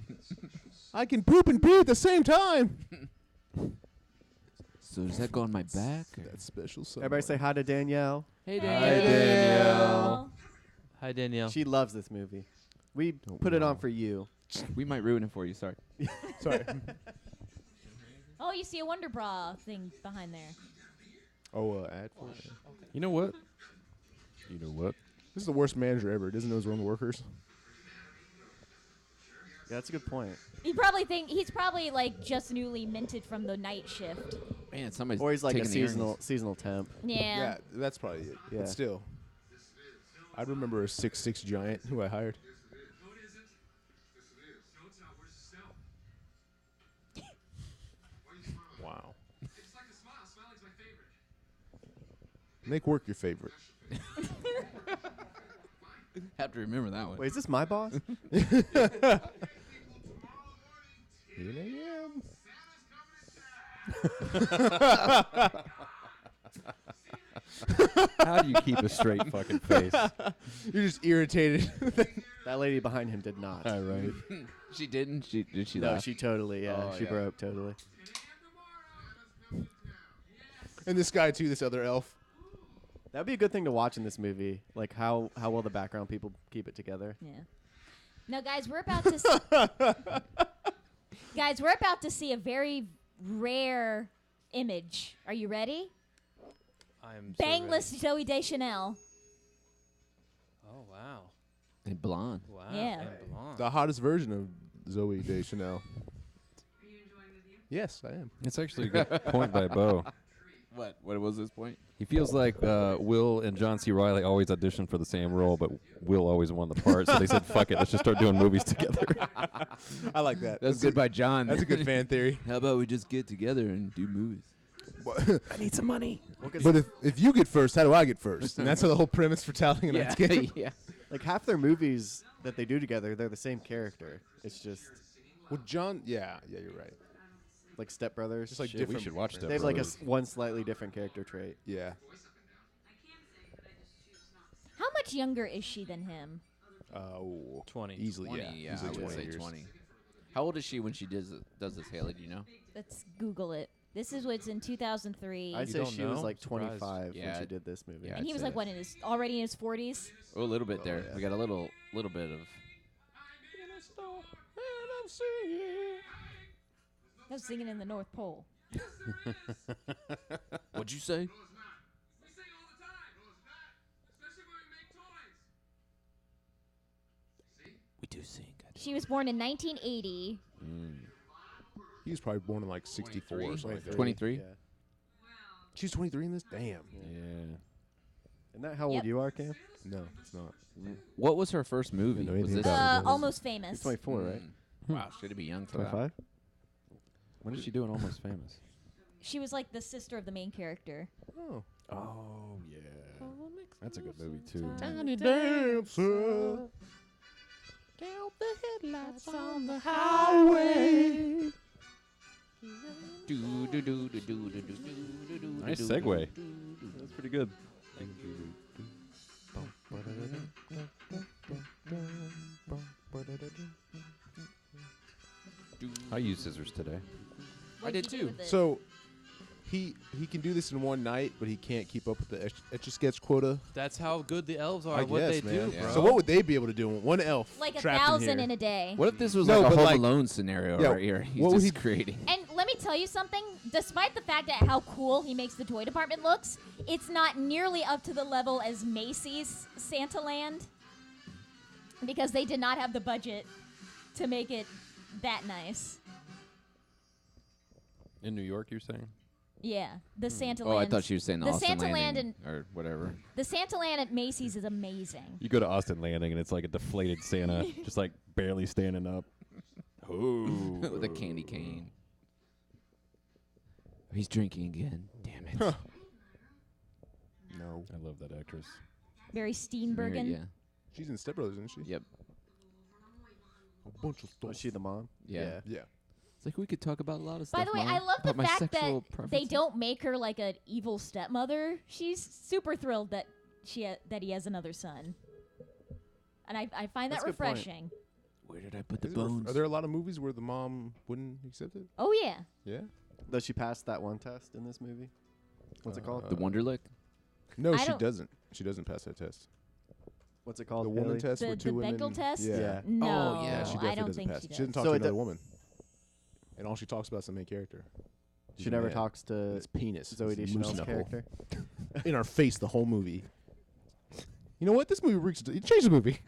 I can poop and pee at the same time. So does that go on my back? or- That's special. Everybody say hi to Danielle. Hey, Hi, Danielle. Danielle. Hi, Danielle. She loves this movie. We put it on for you. We might ruin it for you. Sorry. Sorry. Oh, you see a Wonder Bra thing behind there. Oh, ad for it. You know what? You know what? This is the worst manager ever. Doesn't know his own workers. Yeah, that's a good point. He's probably like just newly minted from the night shift. Man, somebody's Or he's like a taking the earnings. seasonal temp. Yeah. That's probably it. Yeah. But still, I remember a 6'6" giant who I hired. No, it isn't. Yes, it is. No, it's not. Where's the snow? Why are you smiling? Wow. It's like a smile. Smiling's my favorite. Make work your favorite. Have to remember that one. Wait, is this my boss? 8 a.m. How do you keep a straight fucking face? You're just irritated. That lady behind him did not. All right. She didn't. Did she? No, though? she totally, yeah, Oh, she yeah. broke totally. And this guy too, this other elf. That'd be a good thing to watch in this movie, like how well the background people keep it together. Yeah. Now, guys, we're about to we're about to see a very rare image. Are you ready? I'm so Bangless Zoe Deschanel. ready. Oh, wow. And blonde. Wow. Yeah. And blonde. The hottest version of Zoe Deschanel. Are you enjoying the view? Yes, I am. It's actually a good point by Bo. What? What was his point? He feels like Will and John C. Reilly always auditioned for the same role, but Will always won the part. So they said, "Fuck it, let's just start doing movies together." I like that. That's good by John. That's a good fan theory. How about we just get together and do movies? I need some money. But if you get first, how do I get first? And that's the whole premise for Tallying a Night's Game. yeah. Like half their movies that they do together, they're the same character. It's just Well, John, yeah, you're right. like Step Brothers. Just like Shit, we different. should watch Step they have like a Brothers. one slightly different character trait. Yeah. How much younger is she than him? 20. Easily, 20, yeah. I Easily would say years. 20. How old is she when she does this, Haley? Do you know? Let's Google it. This is what's in 2003. I'd You say don't she was know? like Surprised. 25 Yeah. when she did this movie. Yeah. and he I'd was say like, what, already in his 40s? Oh, a little bit there. yeah. We got a little bit of. I was singing in the North Pole. What'd you say? We sing all the time. No, it's not. Especially when we make toys. See? We do sing. She was born in 1980. He was probably born in like 64 or something like that. 23? Yeah. She's 23 in this? Damn. Yeah. Isn't that how old Yep. you are, Cam? No, it's not. What was her first movie? know Was anything this about Almost Famous. He's 24, right? Wow, should be young for that. 25? When did she do an Almost Famous? She was like the sister of the main character. Oh. Oh yeah, that's a good movie too. Tiny dancer. Count the headlights on the highway. Do do do do do do do do do. Nice segue. That's pretty good. I use scissors today. What did you do too. with it? So he can do this in one night, but he can't keep up with the Etch-a-Sketch quota. That's how good the elves are. I at what guess, they man. do, Yeah. bro. So what would they be able to do? One elf Like trapped 1,000 in in here. a day. What if this was No, like a but Home like- Alone scenario Yeah, right here? He's what would just he- creating. And let me tell you something. Despite the fact that how cool he makes the toy department looks, it's not nearly up to the level as Macy's Santaland because they did not have the budget to make it that nice. In New York, you're saying? Yeah, the Santaland. Oh, I thought she was saying the Austin Santaland Landing or whatever. The Santaland at Macy's is amazing. You go to Austin Landing and it's like a deflated Santa, just like barely standing up. Ooh. With a candy cane. He's drinking again. Damn it. No, I love that actress. Very Steenbergen. Yeah. she's in Step Brothers, isn't she? Yep. A bunch of stuff. Was she the mom? Yeah. Yeah. It's like we could talk about a lot of By stuff. the way, Mom, I love the about my fact that sexual they preferences. don't make her like an evil stepmother. She's super thrilled that that he has another son, and I find That's that a good point. refreshing. Where did I put the Is it ref- bones? Are there a lot of movies where the mom wouldn't accept it? Oh yeah, Yeah. Does she pass that one test in this movie? What's it called? The Wonderlick? No, I she don't- doesn't. She doesn't pass that test. What's it called? The woman Haley? test the where two women. Bechdel test. Yeah. No, Oh, yeah, Yeah, she definitely I don't doesn't think pass. she She does. doesn't talk So to it another do- woman. And all she talks about is the main character. She never Yeah. talks to It's penis. Zoe It's moose Deschanel's knuckle. character. In our face the whole movie. You know what? This movie reeks. Change the movie.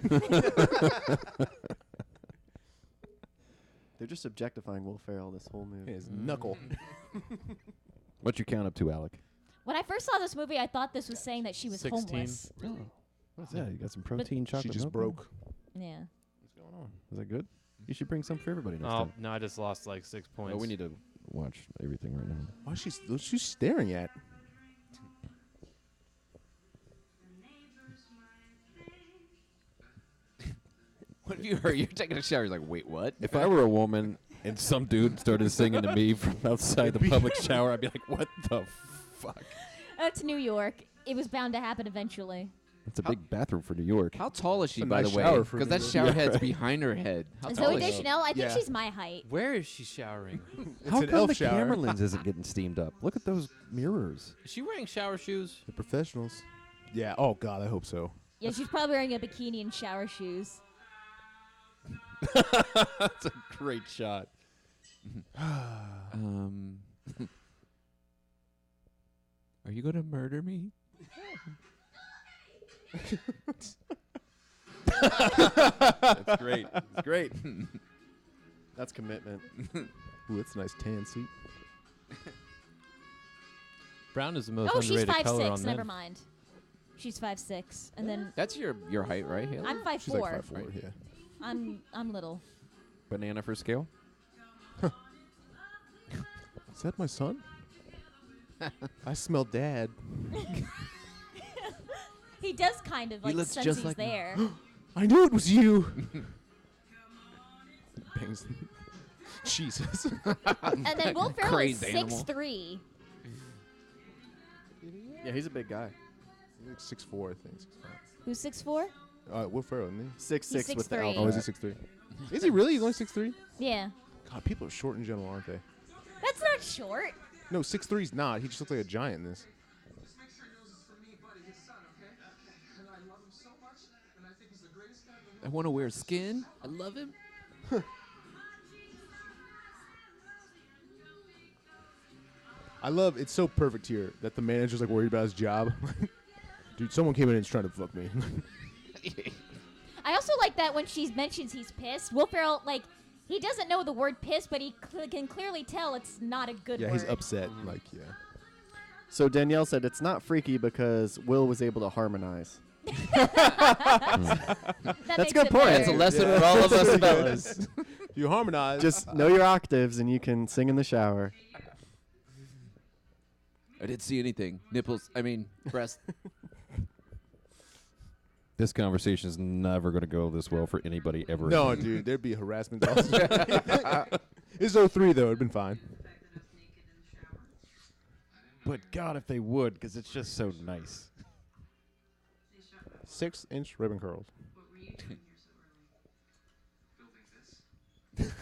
They're just objectifying Will Ferrell this whole movie. His knuckle. What's your count up to, Alec? When I first saw this movie, I thought this was saying that she was 16. homeless. What's that? You got some protein chocolate She just milk? broke. Yeah. What's going on? Is that good? You should bring some for everybody next Oh time. no, I just lost like 6 points. Oh, we need to watch everything right now. Why is she staring at? What have you heard? You're taking a shower. You're like, wait, what? If I were a woman and some dude started singing to me from outside the public shower, I'd be like, what the fuck? That's New York. It was bound to happen eventually. It's a big bathroom for New York. How tall is she, A by nice the way? shower for Because that New shower York. head's behind her head. How tall Zoe is she? Deschanel, I think Yeah. she's my height. Where is she showering? How an come elf the shower. camera lens isn't getting steamed up? Look at those mirrors. Is she wearing shower shoes? The professionals. Yeah. Oh God, I hope so. Yeah, she's probably wearing a bikini and shower shoes. That's a great shot. Are you going to murder me? That's great. It's great. That's commitment. Ooh, that's a nice tan suit. Brown is the most Oh, she's underrated color 5'6". on Never men. mind. She's 5'6", and then That's your height, right, Haley? I'm 5'4". She's like 5'4", yeah. I'm little. Banana for scale? Is that my son? I smell dad. He does kind of like looks sense just he's like me. there. I knew it was you. Bangs. Jesus. And then Will Ferrell is Crazed animal. 6'3". Yeah, he's a big guy. Like 6'4", I think. 6'5". Who's 6'4"? Will Ferrell, isn't he? 6'6" with the 6'3". elbow. Oh, is he 6'3"? Is he really? He's only 6'3"? Yeah. God, people are short in general, aren't they? That's not short. No, 6'3"'s not. He just looks like a giant in this. Just make sure he knows it's for me, buddy, his son, okay? And I love him so much, and I think he's the greatest guy in the I want to wear skin. I love him. I love it's so perfect here that the manager's like worried about his job. Dude, someone came in and is trying to fuck me. I also like that when she mentions he's pissed. Will Ferrell, like, he doesn't know the word piss, but he can clearly tell it's not a good Yeah, word. he's upset. Like, yeah. So Danielle said it's not freaky because Will was able to harmonize. That That's makes a good it point. better. That's a lesson for all of us fellas. You harmonize. Just know your octaves and you can sing in the shower. I didn't see anything. Nipples. I mean, breast. This conversation is never going to go this well for anybody ever. No, again. dude, there'd be harassment. It's 03 though. It'd been fine. But God, if they would, because it's just so nice. 6-inch ribbon curls. What were you doing here so early? Building this?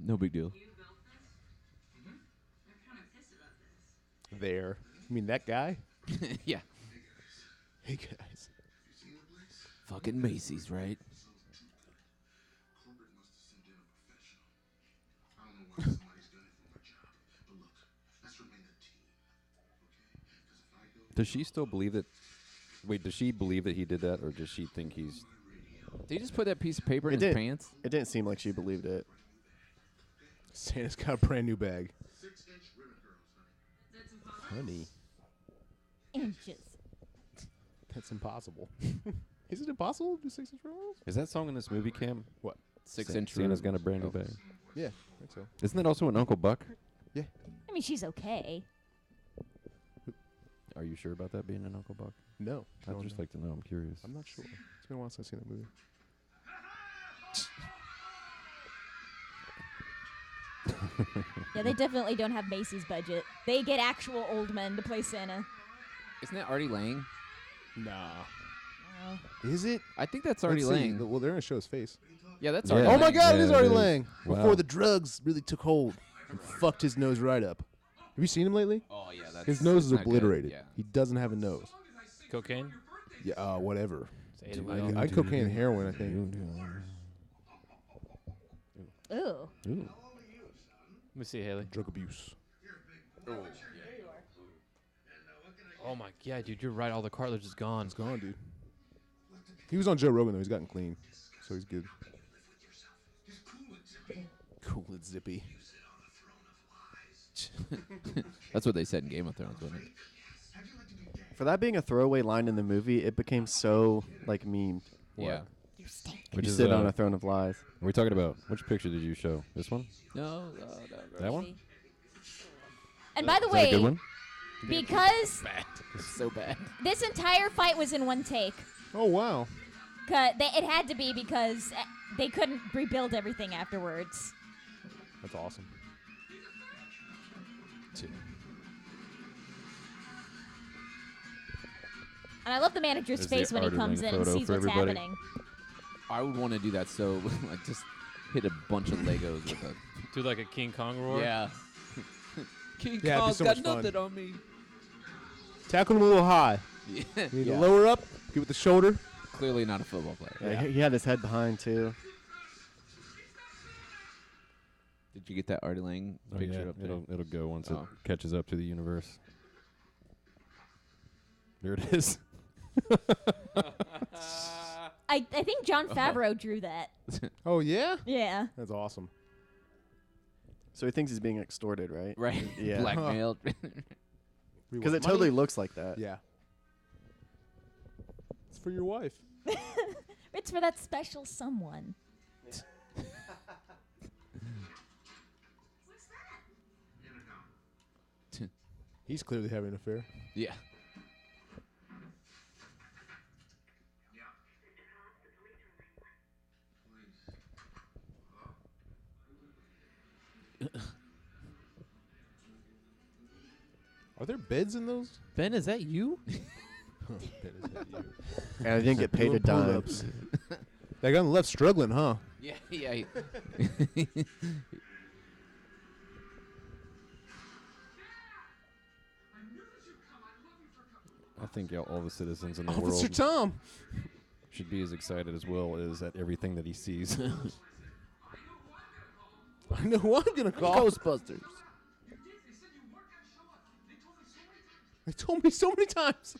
No big deal. You built this? Mm-hmm. They're kind of pissed about there. You mean that guy? Yeah. Hey guys. Fucking Macy's, right? Corporate must have sent in a professional. I don't know why somebody's gunning for my job. But look, let's remain a team. Okay? Because if I go Does she still believe that? Wait, does she believe that he did that, or does she think he's? Did he just put that piece of paper in It his did. pants? It didn't seem like she believed it. Santa's got a brand new bag. 6-inch ribbon girls, honey. Honey, Inches. that's impossible. Is it impossible to do 6-inch ribbons? Is that song in this movie, Cam? What? 6-inch. Santa's got a brand new Oh. bag. Yeah, I think so. Isn't that also an Uncle Buck? I mean, she's okay. Are you sure about that being an Uncle Buck? No. I'd no, just no. like to know. I'm curious. I'm not sure. It's been a while since I've seen that movie. Yeah, they definitely don't have Macy's budget. They get actual old men to play Santa. Isn't that Artie Lang? Nah. Oh. Is it? I think that's Artie Let's see. Lang. Well, they're gonna show his face. Yeah, that's Yeah. Artie Oh Lang. my God, it Yeah, is it Artie is. Lang. Wow. Before the drugs really took hold and fucked his nose right up. Have you seen him lately? Oh yeah, that's His nose is not good. obliterated. Yeah. He doesn't have a nose. Cocaine? Yeah, whatever. It's 8 mil. I cocaine and heroin, I think. Ooh. Ooh. Let me see, Haley. Drug abuse. Oh my, yeah, dude, you're right. All the cartilage is gone. It's gone, dude. He was on Joe Rogan though. He's gotten clean, so he's good. Cool and zippy. That's what they said in Game of Thrones, wasn't it? For that being a throwaway line in the movie, it became so like memed. Yeah. Which You is sit on a throne of lies. Are we talking about which picture did you show? This one? No, That one? And by the Is that a good way, one? because It's so bad. this entire fight was in one take, Oh wow. it had to be because they couldn't rebuild everything afterwards. That's awesome. And I love the manager's There's the face when he Artie comes Lang in and photo sees for what's everybody. happening. I would want to do that so like just hit a bunch of Legos with a Do like a King Kong roar? yeah. King Yeah, it'd be Kong's so got much fun. nothing on me. Tackle him a little high. Yeah. You need Yeah. to lower up, get with the shoulder. Clearly not a football player. Yeah, he had his head behind too. Did you get that Artie Lang Oh, picture yeah. up there? It'll go once Oh. it catches up to the universe. There it is. I think John Favreau drew that. Oh yeah. Yeah. That's awesome. So he thinks he's being extorted, right? Right. Yeah. Blackmailed. Because it totally looks like that. Yeah. It's for your wife. It's for that special someone. He's clearly having an affair. yeah. Are there beds in those? Ben, is that you? And I didn't get paid a Doing dime. pull-ups. That guy on the left struggling, huh? Yeah. Yeah. I think all the citizens in the Officer world Tom. should be as excited as Will is at everything that he sees. I know who I'm gonna call. Ghostbusters. They told me so many times.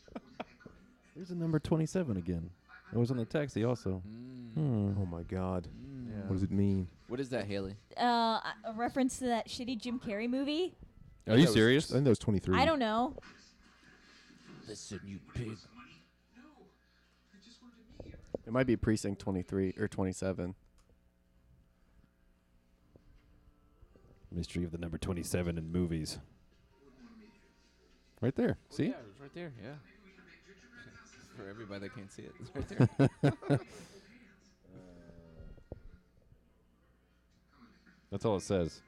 There's a number 27 again. It was on the taxi also. Oh my God. What does it mean? What is that, Haley? A reference to that shitty Jim Carrey movie. Are you serious? I think that was 23. I don't know. Listen, you pig. It might be Precinct 23 or 27. Mystery of the number 27 in movies. Right there. See? Yeah, it's right there. Yeah. For everybody that can't see it, it's right there. That's all it says.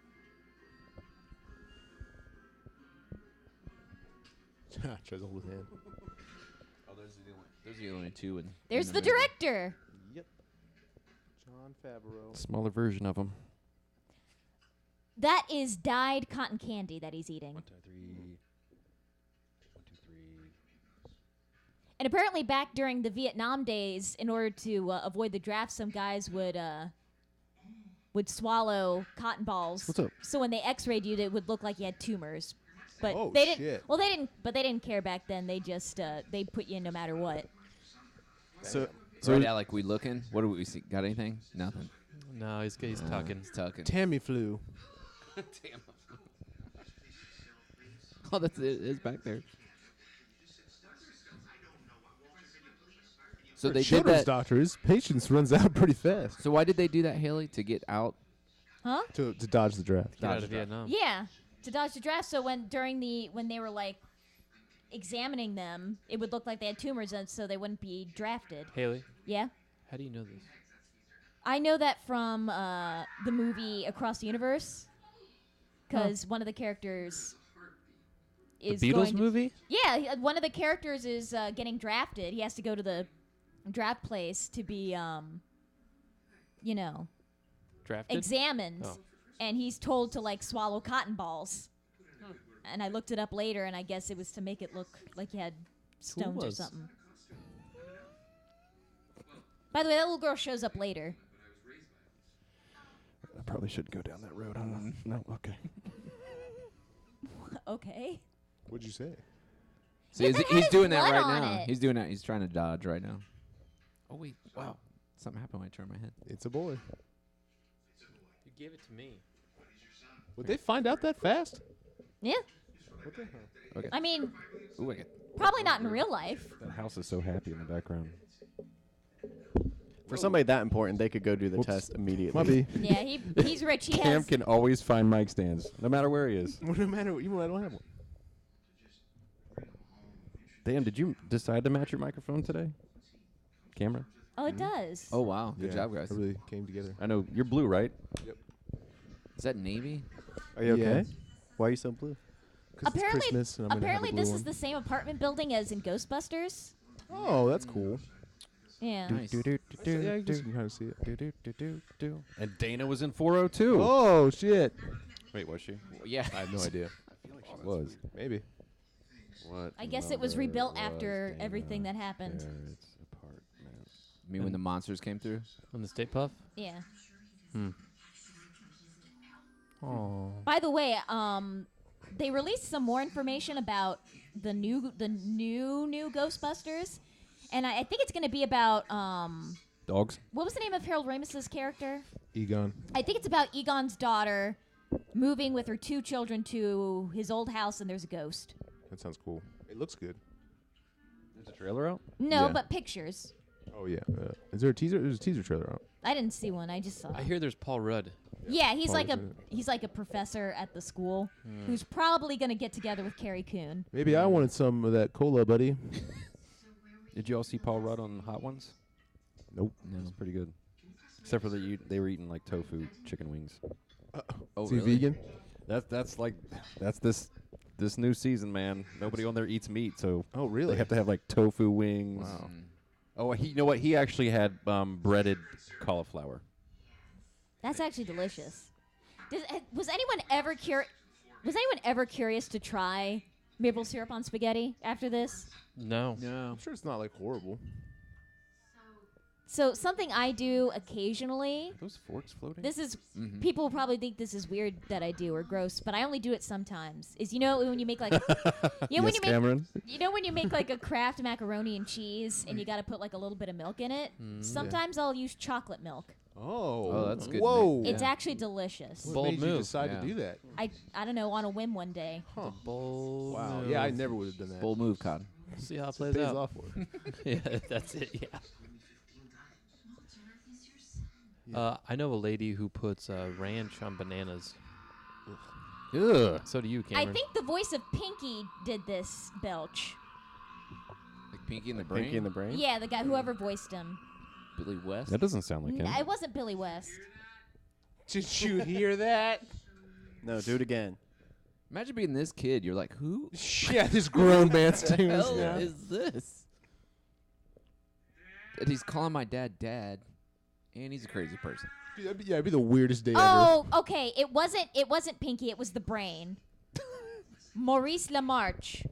Tries to hold his hand. Oh, those are the only two. There's the director. Yep. John Favreau. Smaller version of him. That is dyed cotton candy that he's eating. 1, 2, 3. And apparently, back during the Vietnam days, in order to avoid the draft, some guys would swallow cotton balls. What's up? So when they X-rayed you, it would look like you had tumors. But Oh, they didn't. shit. Well, they didn't. But they didn't care back then. They just they put you in no matter what. So Right, Alec, we looking? What do we see? Got anything? Nothing. No, he's tucking. He's tucking. Tammy flu. Damn. Oh, that's it. It's back there. So they did Children's that. doctor. His patience runs out pretty fast. So why did they do that, Haley? To get out? Huh? To dodge the draft. Get out of Vietnam. Yeah, to dodge the draft. So when they were like examining them, it would look like they had tumors, and so they wouldn't be drafted. Haley, Yeah, how do you know this? I know that from the movie Across the Universe, because one of the characters is The Beatles going to- movie? Yeah, one of the characters is getting drafted. He has to go to the draft place to be, Drafted? examined, Oh. and he's told to like swallow cotton balls. And I looked it up later, and I guess it was to make it look like he had stones or was? something. By the way, that little girl shows up later. I probably shouldn't go down that road. No, okay. Okay. What'd you say? See, that he's has doing that blood right on now. it. He's doing that. He's trying to dodge right now. Oh wait! Wow, something happened when I turned my head. It's a boy. You gave it to me. Would they find out that fast? Yeah. What the hell? Okay. I mean, Ooh, I get probably not in real life. That house is so happy in the background. For somebody that important, they could go do the Whoops. test immediately. Might be. Yeah, he's rich. He Cam has. can always find mic stands, no matter where he is. No matter what, even when I don't have one. Dan, did you decide to match your microphone today? Camera? Oh, it does. Oh wow! Good Yeah, job, guys. It really came together. I know you're blue, right? Is that navy? Are you Yeah. okay? Why are you so blue? 'Cause it's Apparently, Christmas and I'm apparently gonna have this a is blue the same apartment building as in Ghostbusters. one. Oh, that's cool. Yeah. Nice. Yeah, I guess you can kind of see it. And Dana was in 402. Oh shit! Wait, was she? Yeah. I have no idea. She was. Maybe. What? I guess it was number rebuilt was after Dana everything that happened. Barrett's apartment? I mean, when the monsters came through. On the State Puff? Yeah. Oh. By the way, they released some more information about the new Ghostbusters, and I think it's going to be about Dogs? what was the name of Harold Ramis's character? Egon. I think it's about Egon's daughter moving with her 2 children to his old house, and there's a ghost. That sounds cool. It looks good. There's a trailer out? No, Yeah. but pictures. Oh yeah. Is there a teaser? There's a teaser trailer out. I didn't see one. I just saw. I hear there's Paul Rudd. Yeah, he's Paul like was a in it. he's like a professor at the school who's probably going to get together with Carrie Coon. Maybe I wanted some of that cola, buddy. Did you all see Paul Rudd on Hot Ones? Nope. No. It's pretty good. Except for they were eating like tofu chicken wings. Oh, Is he really? vegan? That's this new season, man. Nobody on there eats meat, so Oh really? they have to have like tofu wings. Wow. Oh, you know what? He actually had breaded cauliflower. That's actually delicious. Was anyone ever curious to try maple syrup on spaghetti after this? No. No. I'm sure it's not like horrible. So something I do occasionally. Are those forks floating? This is Mhm. people will probably think this is weird that I do or gross, but I only do it sometimes. Is when you make like when you make Cameron. when you make like a Kraft macaroni and cheese and you got to put like a little bit of milk in it. Sometimes I'll use chocolate milk. Oh. that's good, Whoa. man. It's actually delicious. What Bold made you move. decide Yeah. to do that? I don't know, on a whim one day. Huh. Bold Wow. move. Yeah, I never would have done that. Bold move, Cotton. See how it It plays pays out. off for it. Yeah, that's it. Yeah. I know a lady who puts ranch on bananas. Ugh. So do you, Cameron. I think the voice of Pinky did this belch. Like Pinky in the Brain. Pinky in the brain? Yeah, the guy whoever voiced him. Billy West. That doesn't sound like him. It wasn't Billy West. Did you hear that? No, do it again. Imagine being this kid. You're like, who? Yeah, this grown man's the doing hell this. is this? And he's calling my dad, and he's a crazy person. Dude, it'd be the weirdest day ever. Oh, okay. It wasn't Pinky. It was the brain. Maurice LaMarche.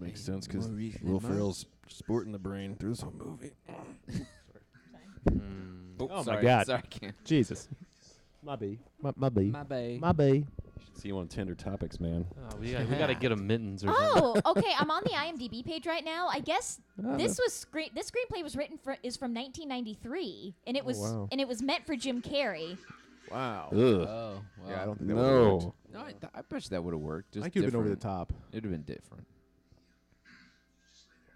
makes sense because more reason Will than most. Ferrell's sporting the brain through this whole movie. Oh sorry, my God. Sorry, Cam. Jesus. My B. My B. My bae. My B. You should see him on Tender Topics, man. Oh, we got to get him mittens or something. Oh, okay. I'm on the IMDb page right now. I guess Oh, this screenplay was written is from 1993, and it was wow. and it was meant for Jim Carrey. Wow. Ugh. Oh, well. Yeah, I don't think that would have worked. No. No, I bet you that would have worked. Just I think it would have been over the different. top. It would have been different.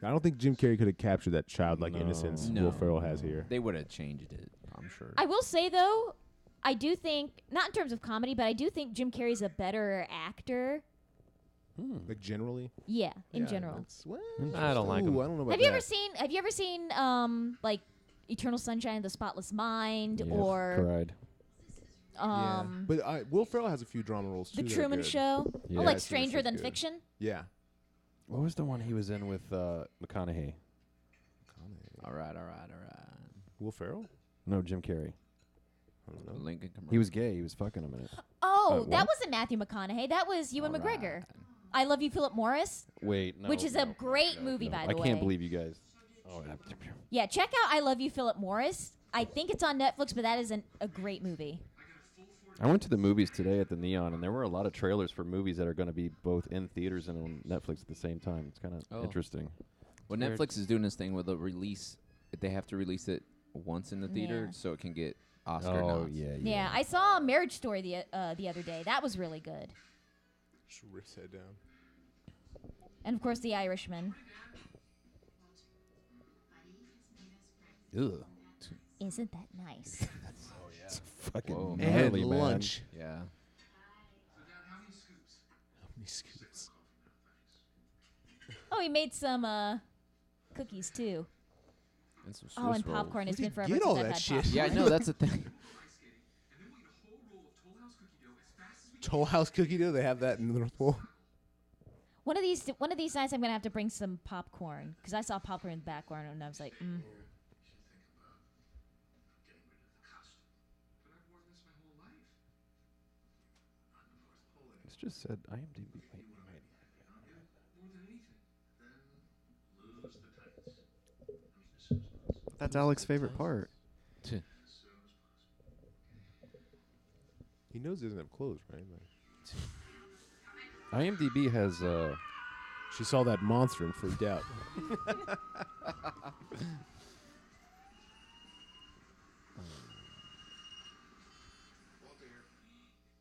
I don't think Jim Carrey could have captured that childlike No. innocence No. Will Ferrell has here. They would have changed it, I'm sure. I will say though, I do think not in terms of comedy, but I do think Jim Carrey's a better actor. Like generally? Yeah, in Yeah, general. that's- well, I don't like him. ooh, I don't know about Have you that. ever seen like Eternal Sunshine of the Spotless Mind Yeah, or cried. But Will Ferrell has a few drama roles too. The that are Truman good. Show? Yeah. Or like Truman Stranger Show's Than good. Fiction? Yeah. What was the one he was in with McConaughey? all right. Will Ferrell? No, Jim Carrey. I don't know. Lincoln commercial. He was gay. He was fucking him in it. Oh, what? that wasn't Matthew McConaughey. That was Ewan McGregor. I Love You, Philip Morris. Wait, no. Which is a no, great no, movie, no. by the I can't way. believe you guys. Oh, Yeah, check out I Love You, Philip Morris. I think it's on Netflix, but that is a great movie. I went to the movies today at the Neon, and there were a lot of trailers for movies that are going to be both in theaters and on Netflix at the same time. It's kind of Oh. interesting. Well, Weird. Netflix is doing this thing where they'll release. They have to release it once in the theater Yeah. so it can get Oscar Oh, nods. yeah. Yeah, I saw Marriage Story the other day. That was really good. Just rip his head down. And of course, The Irishman. Ugh. Isn't that nice? It's fucking Whoa. gnarly, And man. lunch. Yeah. How many scoops? Oh, he made some cookies too. And some Oh, and Swiss rolls. popcorn. It's Where'd been he forever get since all I've that had shit? popcorn. Yeah, I know. That's the thing. Toll House cookie dough? They have that in the North Pole? One of these nights, I'm gonna have to bring some popcorn because I saw popcorn in the background and I was like, It's just said IMDb. Wait. That's Alex's favorite part. He knows he doesn't have clothes, right? Like, IMDb has she saw that monster and freaked out.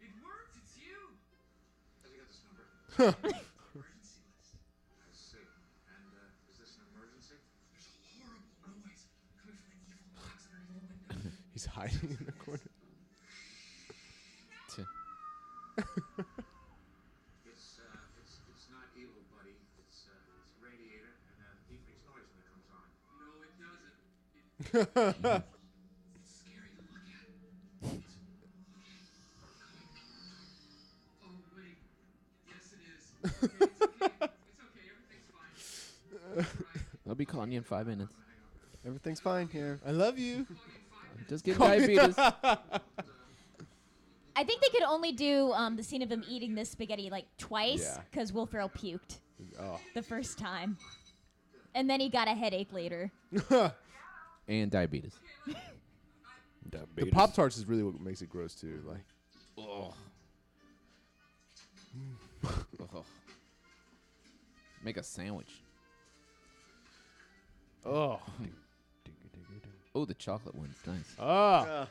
It worked. It's you. Have you got this number? Emergency list. I see. And is this an emergency? There's a horrible noise coming from an evil box underneath the window. He's hiding in the corner. It's not evil, buddy. It's a radiator and he makes noise when it comes on. No, it doesn't. It's scary to look at. Oh wait. Yes, it is. Okay, it's okay. It's okay. Everything's fine. All right. I'll be calling you in 5 minutes. Everything's fine here. I love you. Just get diabetes. I think they could only do the scene of him eating this spaghetti like twice Yeah. because Will Ferrell puked Oh. the first time, and then he got a headache later. And diabetes. The Pop Tarts is really what makes it gross too. Like, Ugh. Ugh. Make a sandwich. oh, Oh, the chocolate one's nice. ah,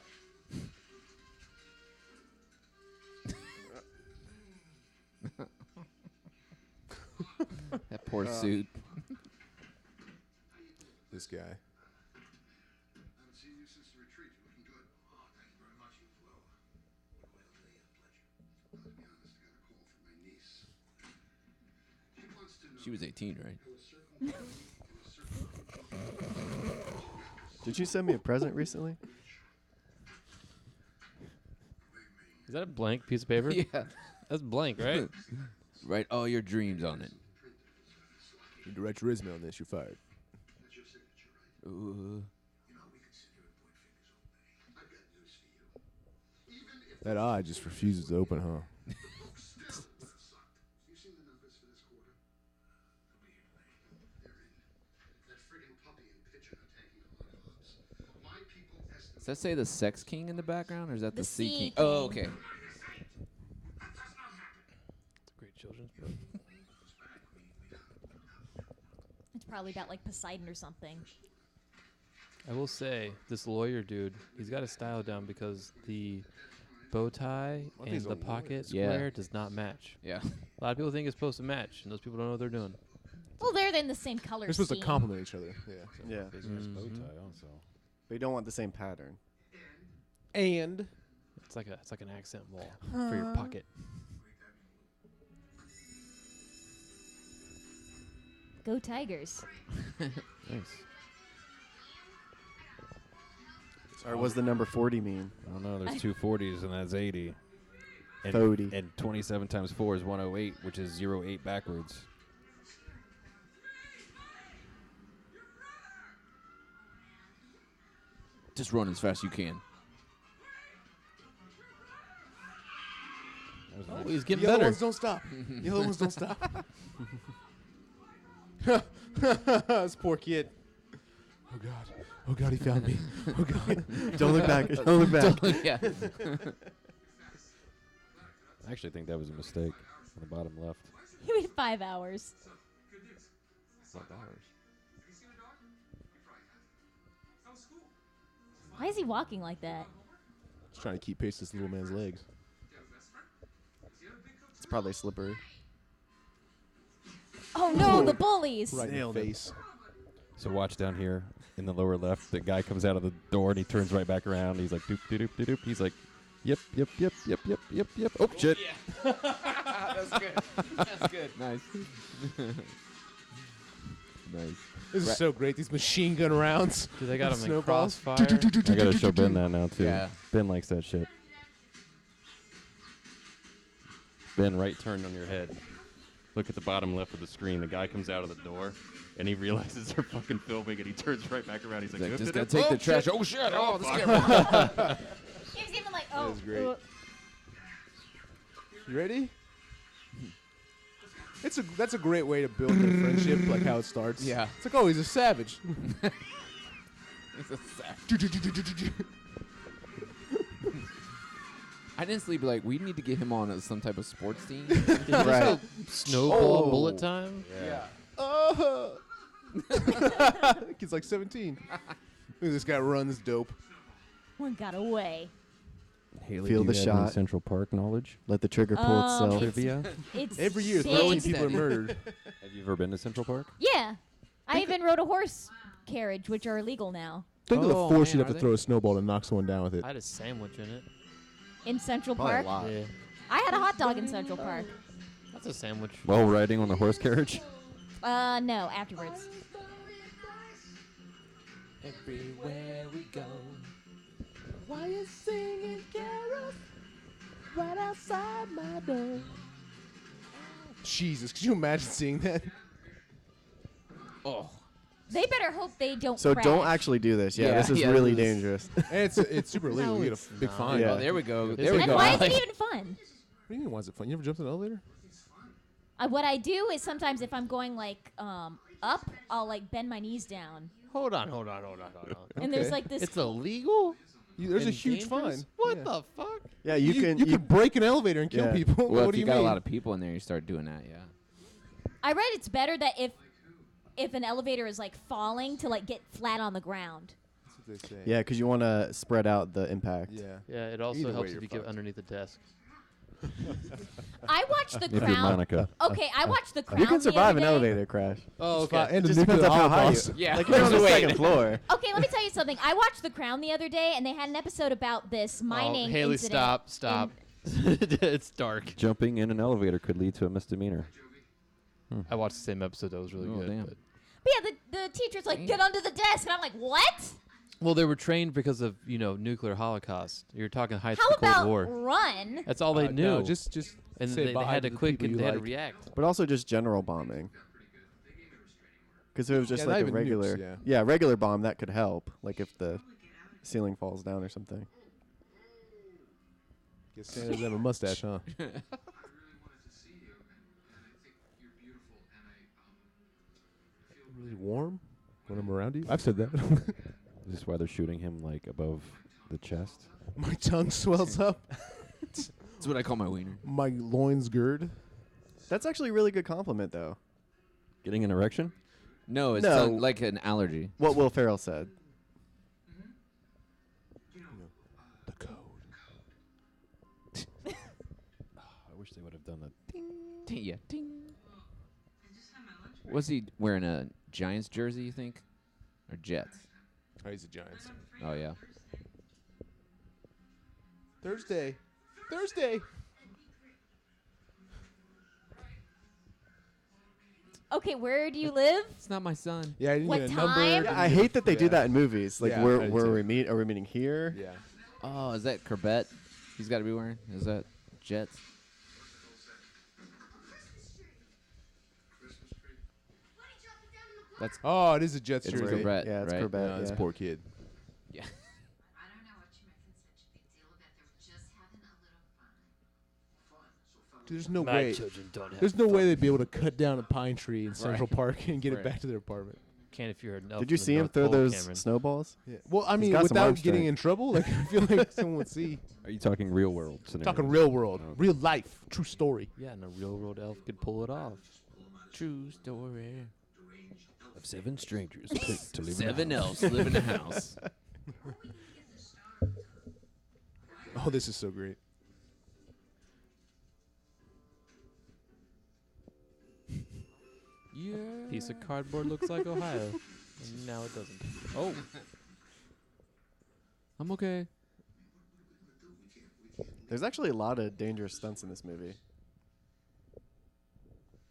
That poor suit. this guy. I haven't seen you since the retreat. You're looking good. Oh, thank you very much. You as well. Well, a pleasure. To be honest, I got a call from my niece. She wants to know. She was 18, right? Did you send me a present recently? Is that a blank piece of paper? Yeah. That's blank, right? Write all your dreams on it. You direct your resume on this, you're fired. That's your signature, right? Ooh. You know, we can sit here and point fingers all day. I've got news for you. Even if That eye just refuses to open, huh? the book still would have sucked. You seen the numbers for this quarter? They'll be here Does that say the Sex King in the background, or is that the, The Sea Sea King? King. Oh, okay. It's a great children's book. It's probably about like Poseidon or something. I will say, this lawyer dude, he's got his style down because the bow tie What if and he's a the lawyer? pocket Yeah. square does not match. Yeah. A lot of people think it's supposed to match, and those people don't know what they're doing. Well, they're in the same color They're supposed to scheme. complement each other. Yeah. Yeah. Big ass bow Mhm. tie also. But you don't want the same pattern. And It's like an accent wall for your pocket. Go Tigers. Nice. Or was the number 40 mean? I don't know. There's two 40s and that's 80. And, 40. and 27 times 4 is 108, which is 08 backwards. Just run as fast as you can. That was Oh, nice. he's getting the other better. ones don't stop. The other ones don't stop. This poor kid. Oh God. Oh God, he found me. Oh God. Don't look back. Don't look back. Yeah. I actually think that was a mistake on the bottom left. You mean 5 hours? Good news. 5 hours. Have you seen a dog? You probably haven't. How's school? Why is he walking like that? Just trying to keep pace with this little man's legs. Do you have a best friend? Does he have a big coat It's probably slippery. Oh no, the bullies! Right Nailed in it. the face. So watch down here in the lower left. The guy comes out of the door and he turns right back around. And he's like, doop, doop, doop, doop. He's like, yep, yep, yep, yep, yep, yep, yep. Oh, shit. That's good. That's good. Nice. Nice. This Right. is so great. These machine gun rounds. Dude, they got him in Snowballs. crossfire. I gotta show Ben that now, too. Yeah. Ben likes that shit. Ben, right turn on your head. Look at the bottom left of the screen. The guy comes out of the door, and he realizes they're fucking filming, and he turns right back around. He's like, He's like, "Dip, just dip, gotta dip." take the trash. Oh shit! Oh, this camera. He was even like, oh. is great. You ready? That's a great way to build their friendship, like how it starts. Yeah. It's like, oh, he's a savage. It's a sack. I'd instantly be like, we need to get him on as some type of sports team. Right. Snowball Oh. bullet time. Yeah. Oh. Kid's like 17. Look at this guy runs dope. One got away. Haley, Feel do the you have any shot. Central Park knowledge? Let the trigger pull itself. Trivia? It's Every year, big. 13 people are murdered. Have you ever been to Central Park? Yeah. I even rode a horse carriage, which are illegal now, Think of the Oh, force man, you'd have are to they? throw a snowball to knock someone down with it. I had a sandwich in it. in Central Probably a Park. lot. Yeah, I had a hot dog in Central Park. that's a sandwich. While riding on the horse carriage? No, afterwards. Everywhere we go. Why you singing carols right outside my door? Jesus, could you imagine seeing that? Oh. They better hope they don't So crash. don't actually do this. Yeah, Yeah, this is yeah, really this is- dangerous. And it's super illegal. No, You get it's a big not. fine. Yeah. Oh, there we go. Is There it we And go. why is it Alex. even fun? What do you mean, why is it fun? You ever jumped in an elevator? What I do is sometimes if I'm going like up, I'll like bend my knees down, Hold on. and there's Okay. like this. It's illegal. There's a And huge dangerous? fine. What Yeah. the fuck? Yeah, You can break an elevator and kill Yeah. people. Well, what if do you you got mean? a lot of people in there, you start doing that. Yeah. I read it's better that if an elevator is like falling to like get flat on the ground. That's what they say. Yeah, because you want to spread out the impact. Yeah. Yeah, it also Either way, helps you're if you get fucked. underneath the desk. I watched The If you're Crown. Monica. Okay, I watched The Crown. You can the survive other an day. elevator crash. Oh, Spot- And It the just depends nuclear on how high you. holocaust. Yeah. Like you're on the Wait. second floor. Okay, let me tell you something. I watched The Crown the other day, and they had an episode about this mining Haley, incident. stop. It's dark. Jumping in an elevator could lead to a misdemeanor. I watched the same episode. That was really Oh, good. damn. but- But yeah, the teacher's like, get under the desk, and I'm like, what? Well, they were trained because of nuclear holocaust. You're talking heights How of the Cold about War. run? That's all they knew. No, just and say they bye had to to the quick people and you they had to like. react. But also just general bombing. Because if it was just Yeah, not like a even nukes, regular, yeah. regular bomb, that could help. Like if the ceiling falls down or something. Guess Santa doesn't have a mustache, huh? I really wanted to see you, and I think you're beautiful, and I feel Really warm when I'm around you. I've said that. Is this why they're shooting him like above the chest. My tongue swells up. That's what I call my wiener. My loins gird. That's actually a really good compliment, though. Getting an erection? No, it's No. like an allergy. What Will Ferrell said. The code. I wish they would have done that. Ting, yeah, ting. I just had my lunch break. Was he wearing a Giants jersey, you think? Or Jets? Oh, he's the Giants. Oh, yeah. Thursday. Okay, where do you live? It's not my son. Yeah, I didn't What get a time? number. Yeah, I hate that they do Yeah. that in movies. Like, Yeah, I where do where too. we meet? Are we meeting here? Yeah. Oh, is that Corbett? He's got to be wearing? Is that Jets? That's Oh, it is a Jets It's jersey. Corbett, Yeah, it's right? Corbett. No, this yeah. poor kid. yeah. I don't know what you make such a big deal about. They were just having a little fun. Dude, there's no way. There's no way they'd be able to cut down a pine tree in Central Park and get Right. it back to their apartment. Can't if you're an elf Did you from the see him North throw Pole, those Cameron. snowballs? Yeah. Well, I mean, got some arm without getting strength. in trouble, like I feel like someone would see. Are you talking real world scenario? Talking real world, Okay. real life, true story. Yeah, and a real world elf could pull it off. True story. Of 7 strangers picked to live in a 7 house. elves live in a house. Oh, this is so great. Yeah. Piece of cardboard looks like Ohio, and now it doesn't. Oh, I'm okay. There's actually a lot of dangerous stunts in this movie.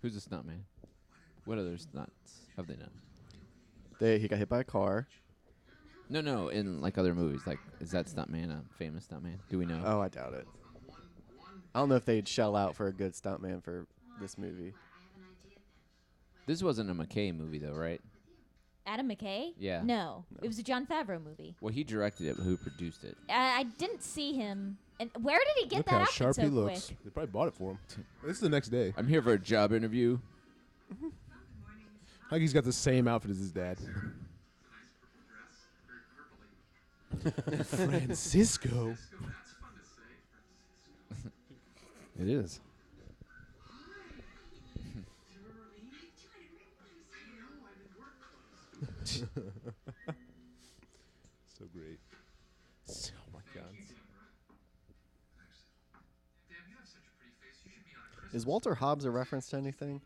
Who's the stunt man? What other stunts have they done? He got hit by a car. No, in like other movies. Like, is that stunt man a famous stunt man? Do we know? Oh, I doubt it. I don't know if they'd shell out for a good stuntman for this movie. This wasn't a McKay movie, though, right? Adam McKay? Yeah. No, it was a Jon Favreau movie. Well, he directed it, but who produced it? I didn't see him. And where did he get Look that how outfit sharp so he looks. quick? They probably bought it for him. This is the next day. I'm here for a job interview. Like he's got the same outfit as his dad. Francisco. It is. So great. Oh my god. Dad, you have such a pretty face. You should be on a Christmas. Is Walter Hobbs a reference to anything?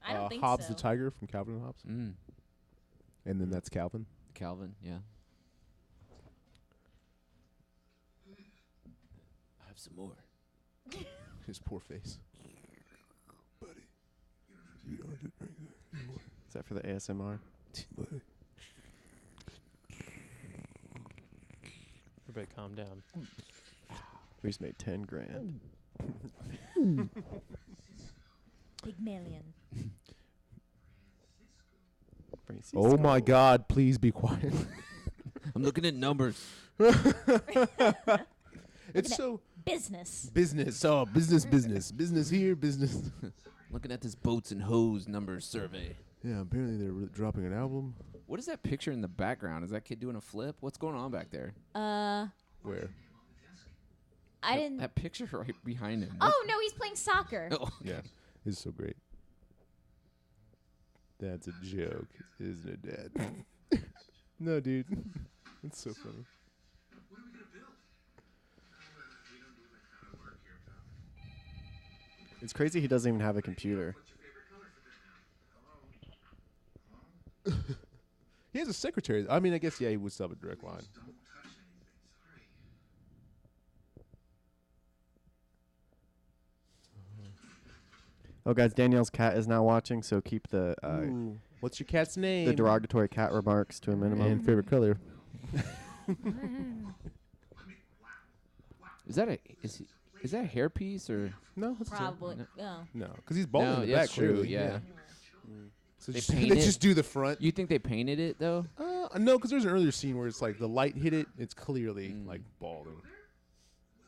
I don't think Hobbs so. the tiger from Calvin and Hobbes. Mm. And then that's Calvin. Calvin, yeah. I have some more. His poor face. Buddy. You don't have to drink that anymore. Is that for the ASMR? Buddy. everybody calm down. We just made 10 grand. Big million. Oh my god, please be quiet. I'm looking at numbers. It's so Business. business. Oh, business. Business here, business. Looking at this boats and hose numbers survey. Yeah, apparently they're dropping an album. What is that picture in the background? Is that kid doing a flip? What's going on back there? Where? I didn't. That picture right behind him. Oh no, he's playing soccer. Oh. Yeah, it's so great. That's a joke, isn't it, Dad? No, dude. It's so funny. What are we gonna build? We don't do that kind of work here, pal. It's crazy he doesn't even have a computer. What's your favorite color for this now? Hello? He has a secretary. I mean, I guess, yeah, he would still have a direct line. Don't touch anything. Sorry. Oh, guys, Danielle's cat is now watching, so keep the Ooh. What's your cat's name? the derogatory cat remarks to a minimum. And favorite color. Is that a hairpiece or? No, that's Probably. No. Oh. No, because he's bald No, in the yeah, back, that's true, clearly, yeah. So They just, paint they it? just do the front. You think they painted it though? No, because there's an earlier scene where it's like the light hit it. It's clearly Mm. like balding.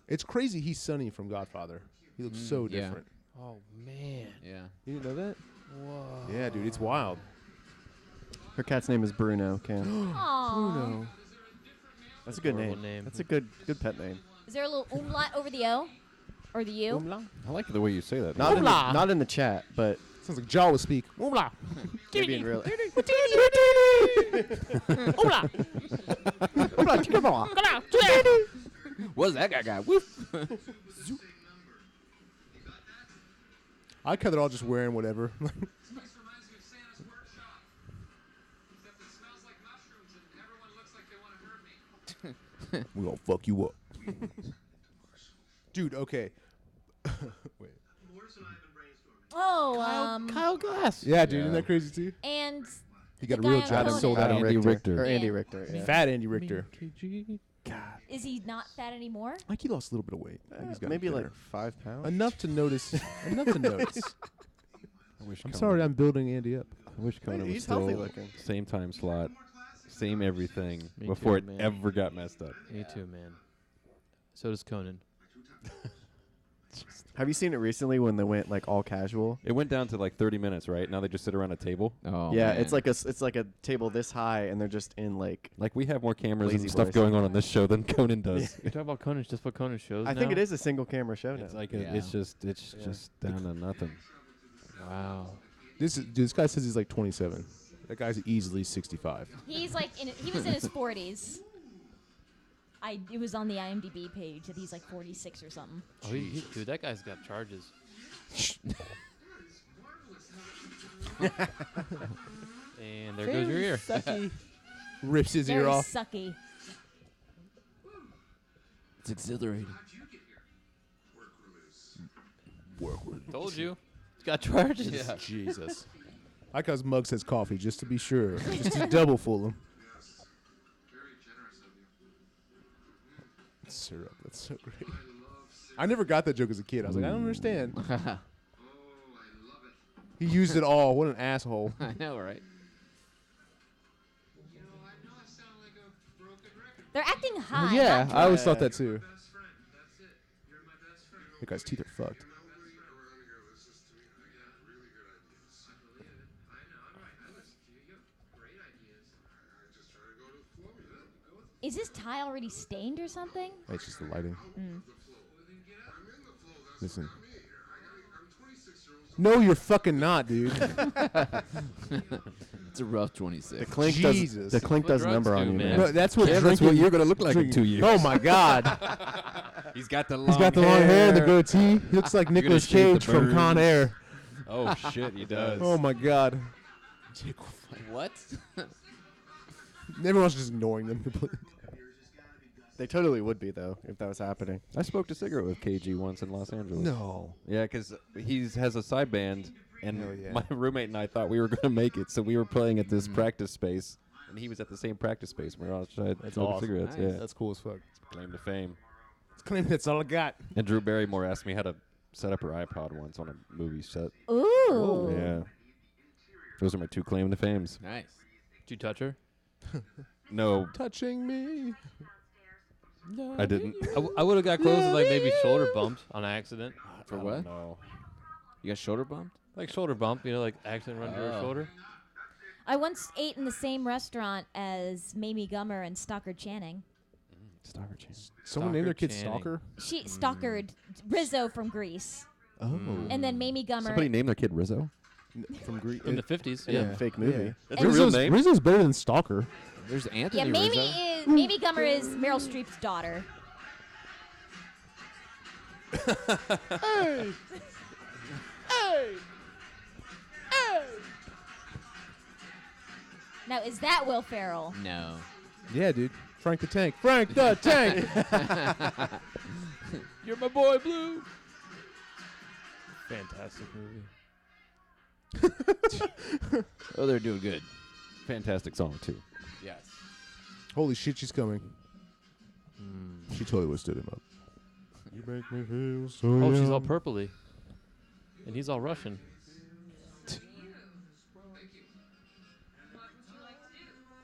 It's crazy. He's Sonny from Godfather. He looks so yeah. different. Oh man. Yeah. You didn't know that? Whoa. Yeah, dude, it's wild. Her cat's name is Bruno, Cam. Aw. Bruno. That's a good Adorable name. That's a good pet name. Is there a little umlaut over the O? Or the U? I like the way you say that. Not in the chat, but Sounds like Jaw would speak. Oomla. maybe in real. What's that guy got? Woof. I like how they're all just wearing whatever. This reminds me of Santa's workshop. Except it smells like mushrooms and everyone looks like they want to hurt me. We gonna fuck you up. Dude, okay. Wait. Morris and I have been brainstorming. Oh, Kyle Glass. Yeah, dude, Yeah. isn't that crazy too? and He got a The real guy on job. Conan. Sold out. Adam Andy Richter. Richter. Or Andy Yeah. Richter. Yeah. Fat Andy Richter. is he not fat anymore? Like he lost a little bit of weight. I think he's got Maybe thinner. like 5 pounds. enough to notice. Enough to notice. I wish I'm Conan- sorry, I'm building Andy up. I wish Conan was he's still healthy looking. same time slot, same everything Me before too, it man. ever got messed up. Me too, man. So does Conan. Have you seen it recently when they went like all casual? It went down to like 30 minutes, right? Now they just sit around a table. Oh, yeah, man. it's like a table this high, and they're just in like. Like we have more cameras Lazy and stuff boys. going on this show than Conan does. You talk about Conan, just what Conan shows I think now? it is a single camera show now. It's like Yeah. it's just Yeah. down to nothing. Wow. This guy says he's like 27. That guy's easily 65. He's like he was in his 40s. It was on the IMDb page that he's like 46 or something. Oh, dude, that guy's got charges. And there goes your ear. Rips his Very ear off. sucky. It's exhilarating. Told you. He's got charges. Yeah. Jesus. I like how his mug says coffee, just to be sure. Just to double fool him. Very generous of you. Syrup. That's so great. I never got that joke as a kid. I was like, I don't understand. Oh, I love it. He used it all. What an asshole. I know, right? You know I sound like a broken record. They're acting high. Yeah, not I always drunk. thought that too. Best friend. That's it. You're my best friend. That guy's teeth are fucked. I believe it. I know. I listen to you. You have great ideas. Is his tie already stained or something? It's just the lighting. Listen. No, you're fucking not, dude. It's a rough 26. The clink Jesus. does the clink What does a number drugs on do, you, man. man. No, that's what Yeah, drinking. that's what you're gonna look like in drinking- 2 years. Oh my God. He's got the long He's got the long hair and the goatee. He looks like You're gonna Nicolas shave the Cage from Con birds. Air. Oh shit, he does. Oh my God. What? Everyone's just ignoring them completely. They totally would be though if that was happening. I smoked a cigarette with KG once in Los Angeles. No. Yeah, because he has a side band, and Hell yeah. my roommate and I thought we were going to make it, so we were playing at this practice space, and he was at the same practice space. We were outside That's smoking awesome. cigarettes. Nice. Yeah, That's cool as fuck. claim to fame. Claim that's all I got. And Drew Barrymore asked me how to set up her iPod once on a movie set. Ooh. Yeah, those are my 2 claim to fames. Nice. Did you touch her? No, Touching me. I didn't. I would have got close and like maybe shoulder bumped on accident. For what? No. You got shoulder bumped? Like shoulder bump, you know, like accident run to her Oh. shoulder. I once ate in the same restaurant as Mamie Gummer and Stockard Channing. Stalker chance. Someone named their kid Channing. Stalker? She Stockard Rizzo from Greece, Oh. and then Mamie Gummer. Somebody named their kid Rizzo. From Greek. In the 50s, Yeah, yeah. fake movie. That's a real name. Rizzo's better than Stalker. There's Anthony yeah, Mamie Rizzo. is Mamie Gummer is Meryl Streep's daughter. Now is that Will Ferrell? No. Yeah, dude. Frank the Tank. Frank the Tank! You're my boy, Blue. Fantastic movie. Oh, they're doing good. Fantastic song too. Yes. Holy shit, she's coming. She totally would have stood him up. You make me feel so Oh, she's all young. purpley. And he's all Russian.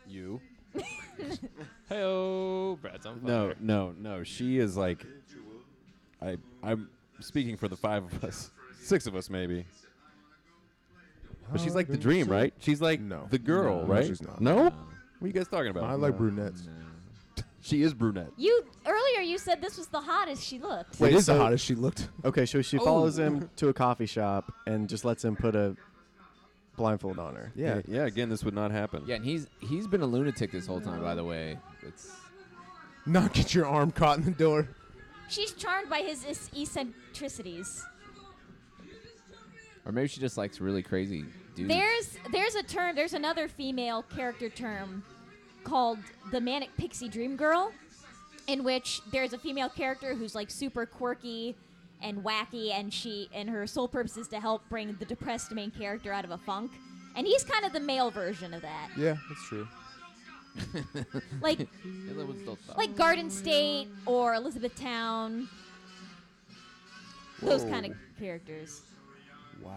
You? Hey-oh, Brad's on fire. No. She is like, I'm speaking for the 5 of us, 6 of us maybe. But she's like the dream, right? She's like No. the girl, No, right? she's not. No? What are you guys talking about? I like brunettes. She is brunette. Earlier you said this was the hottest she looked. Wait, Wait, it's the so- hottest she looked. Okay, so she follows him to a coffee shop and just lets him put a blindfold on her. Yeah. Yeah. Again, this would not happen. Yeah, and he's been a lunatic this whole time, by the way. It's Not get your arm caught in the door. She's charmed by his eccentricities. or maybe she just likes really crazy dudes. There's another female character term called the Manic Pixie Dream Girl, in which there's a female character who's like super quirky and wacky, and her sole purpose is to help bring the depressed main character out of a funk. And he's kind of the male version of that. Yeah, that's true. Like like Garden State or Elizabethtown. Those kind of characters. Wow.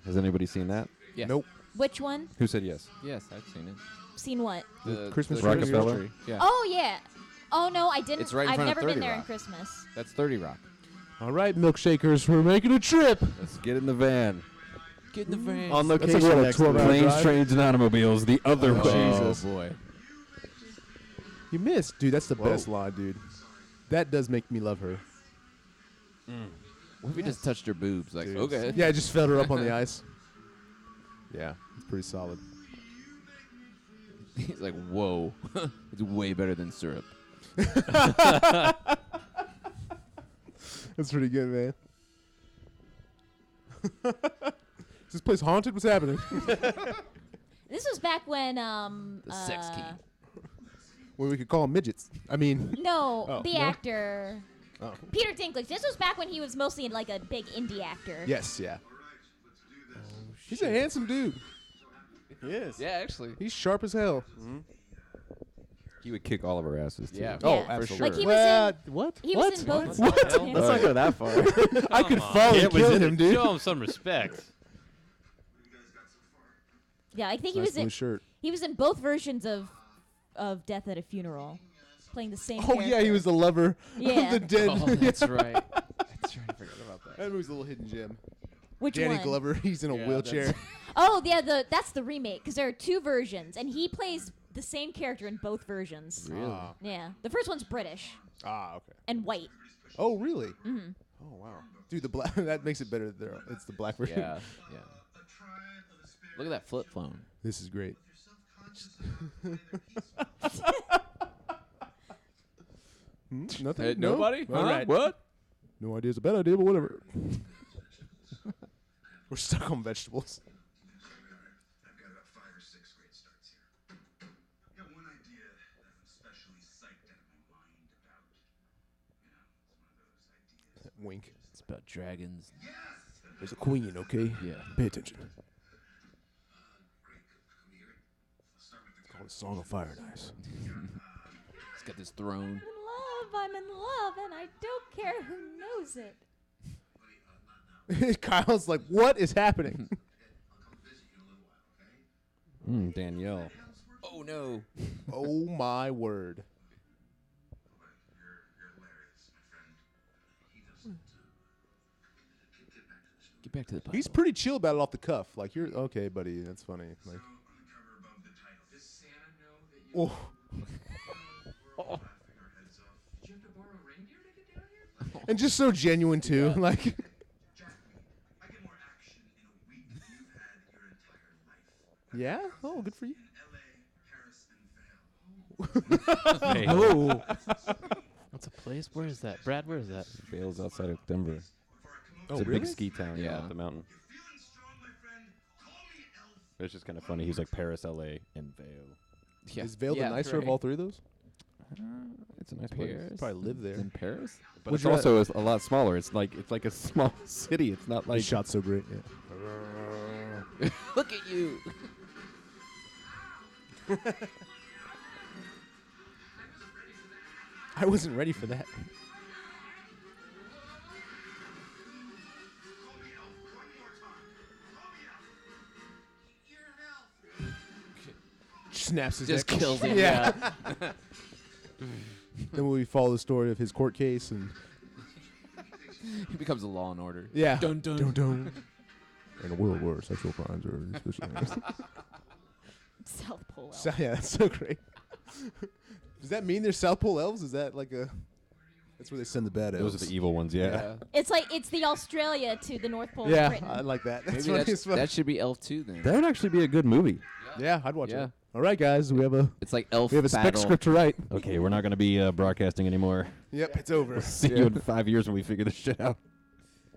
Has anybody seen that? Yeah. Nope. Which one? Who said yes? Yes, I've seen it. Seen what? The Christmas the tree? Rockefeller? Yeah. Oh yeah. Oh no, I didn't. It's right in I've front of never been 30 there in Rock. Christmas. That's 30 Rock. All right, milkshakers, we're making a trip. Let's get in the van. Get in the van. On That's location like, what, a next to 12 the- hour Planes, drive? trains, and automobiles the other way. Jesus. boy. You missed, dude. That's the Whoa. best line, dude. That does make me love her. What if we just touched her boobs? Like, Dude. okay. Yeah, I just fed her up on the ice. Yeah, it's pretty solid. He's like, whoa. It's way better than syrup. That's pretty good, man. Is this place haunted? What's happening? This was back when The sex key. Well, we could call them midgets. I mean, No, Oh, the no? actor oh. Peter Dinklage. This was back when he was mostly like a big indie actor. Yes, yeah. He's a handsome dude. He is. Yeah, actually. He's sharp as hell. He would kick all of our asses, too. Yeah. Oh, Yeah. absolutely. Like he was in. What? He what? was in both. What? the hell? Let's not go that far. I could Come on. fall It and was kill in him, it. dude. Show him some respect. Yeah, I think he Nice was blue in. shirt. He was in both versions of Death at a Funeral, playing the same. Oh yeah, he character. was the lover Yeah. of the dead. Oh, that's right. That's right. I forgot about that. That movie's a little hidden gem. Which Danny one? Glover, he's in a Yeah, wheelchair. Oh yeah, that's the remake because there are two versions, and he plays the same character in both versions. Really? Yeah, the first one's British Okay. and white. Oh really? Mm-hmm. Oh wow, dude, the black that makes it better. There, it's the black version. Yeah. Yeah. Look at that flip phone. This is great. Nothing. Hey, No? nobody? All Huh? right. What? No idea is a bad idea, but whatever. We're stuck on vegetables. I've got about 5 or 6 great starts here. I got one idea that I'm especially psyched out of my mind about. You know, it's one of those ideas. Wink. It's about dragons. There's a queen, okay? Yeah. Pay attention. Great. Can we hear it? Let's start with the It's called A Song of Fire and Ice. It's got this throne. I'm in love, and I don't care who knows it. Kyle's like, what is happening? I'll come visit you in a little while, okay? Danielle. Oh, no. Oh my word. You're hilarious, my friend. He doesn't. Get back to the story. Get back to the Bible. He's pretty chill about it off the cuff. Like, you're okay, buddy. That's funny. Like, So, on the cover above the title, Does Santa know that you oh. we're all laughing our heads off. did you have to borrow a reindeer to get down here? And just so genuine too. Like, Jack, I get more action in a week than you've had your entire life. yeah. Oh, good for you. In LA, Paris, and Vail. Hey. Oh. What's a place? Where is that? Brad, where is that? Vail's outside of Denver. Oh, It's a really? big ski town, yeah, Yeah. up the mountain. Feeling strong, my friend? Call me Elf. It's just kind of funny. He's like Paris, LA, and Vail. Yeah. Is Vail Yeah, the that's nicer of right. all three of those? It's a nice place. Paris? Probably live there. In Paris? But Would it's you also a lot smaller. It's like a small city. It's not He like shot so great. Yeah. Look at you. I wasn't ready for that. Call me Elf one more time. Call me Elf. You're an elf. Snaps his Just neck. kills him. Yeah. Then we follow the story of his court case and He becomes a Law and Order. yeah. Dun dun. Dun, dun. In a world where sexual crimes are especially. South Pole. So, yeah, that's so great. Does that mean there's South Pole elves? Is that like a? That's where they send the bad elves. Those are the evil ones, yeah. It's like it's the Australia to the North Pole of Yeah, Britain. I like that. That's Maybe funny as fuck. that should be Elf 2 then. That would actually be a good movie. Yeah, I'd watch Yeah. it. All right, guys, we have a It's like Elf spec battle. script to write. Okay, we're not going to be broadcasting anymore. Yep, it's over. See you in 5 years when we figure this shit out.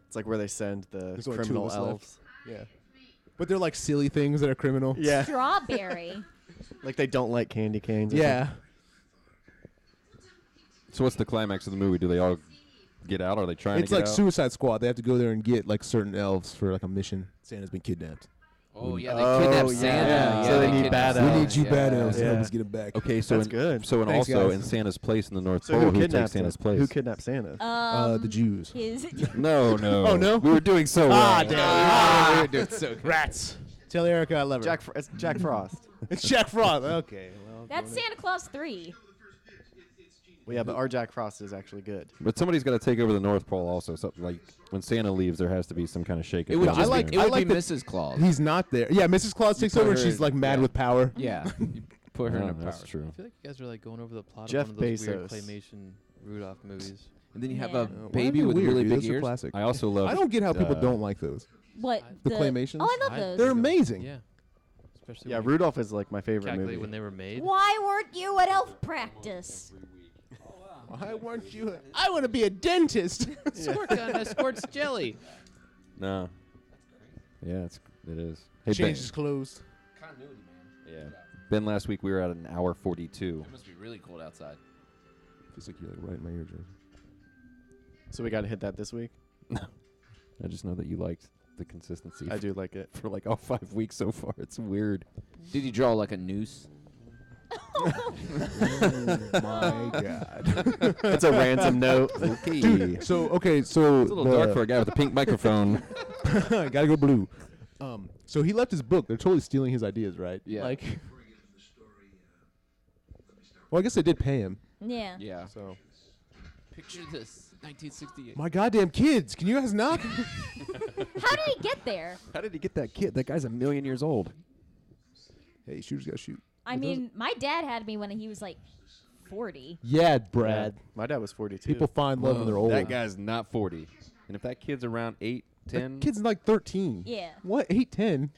It's like where they send the There's only 2 of criminal us left. elves. Yeah, but they're like silly things that are criminal. Yeah. Strawberry. Like they don't like candy canes. or Yeah. So what's the climax of the movie? Do they all get out? Are they trying It's to get like out? Suicide Squad. They have to go there and get like certain elves for like a mission. Santa's been kidnapped. Oh yeah, they Oh, kidnapped yeah. Santa. Yeah, so they need kidnapped bad Santa. We need you bad elves. Yeah. Help us get him back. Okay, so That's in, good. So and Thanks, also guys. in Santa's place in the North So Pole, who who takes kidnapped Santa's him? place? Who kidnapped Santa? The Jews. His No, no. Oh, no? We were doing so well. damn. We were doing so good. Rats. Tell Erica I love her. It's Jack Frost. It's Jack Frost. Okay. Well, That's Santa Claus 3. Well, yeah, but our Jack Frost is actually good. But somebody's got to take over the North Pole also. So, like when Santa leaves, there has to be some kind of shake. It would Yeah, just I like- be, it would like be the- Mrs. Claus. he's not there. Yeah, Mrs. Claus takes put over and her she's in- like mad yeah. with power. Yeah, you put her in a power. That's true. I feel like you guys are like going over the plot Jeff of one of those weird Bezos. claymation Rudolph movies. And then you have Yeah. a Why are baby they with weird, really dude? big Those are ears. classic. I also love. I don't get how people don't like those. What? The claymations? Oh, I love I- those. They're amazing. Yeah. Especially Yeah, when you Rudolph is like my favorite calculate movie. when they were made. Why weren't you at elf practice? Why weren't you? I want to be a dentist. Squirt gun squirts jelly. No. Yeah, it is. Hey, Change his clothes. Continuity, man. Yeah. Ben, last week we were at an hour 42. It must be really cold outside. Feels like you're like right in my eardrum. So we got to hit that this week. I just know that you liked the consistency. I do like it. For like all 5 weeks so far. It's weird. Did you draw like a noose? Oh my God. It's a random note. Okay. Dude, so It's a little dark for a guy with a pink microphone. Gotta go blue. So he left his book. They're totally stealing his ideas, right? Yeah. Like, well, I guess they did pay him. Yeah. Yeah. So, Picture this, 1968. my goddamn kids, can you guys knock? How did he get there? How did he get that kid? That guy's 1,000,000 years old. Hey, shooters gotta shoot. I mean, my dad had me when he was like 40. Yeah, Brad. My dad was 42. People find love when they're old. That guy's not 40. And if that kid's around 8, 10. That kid's like 13. Yeah. What? 8, 10?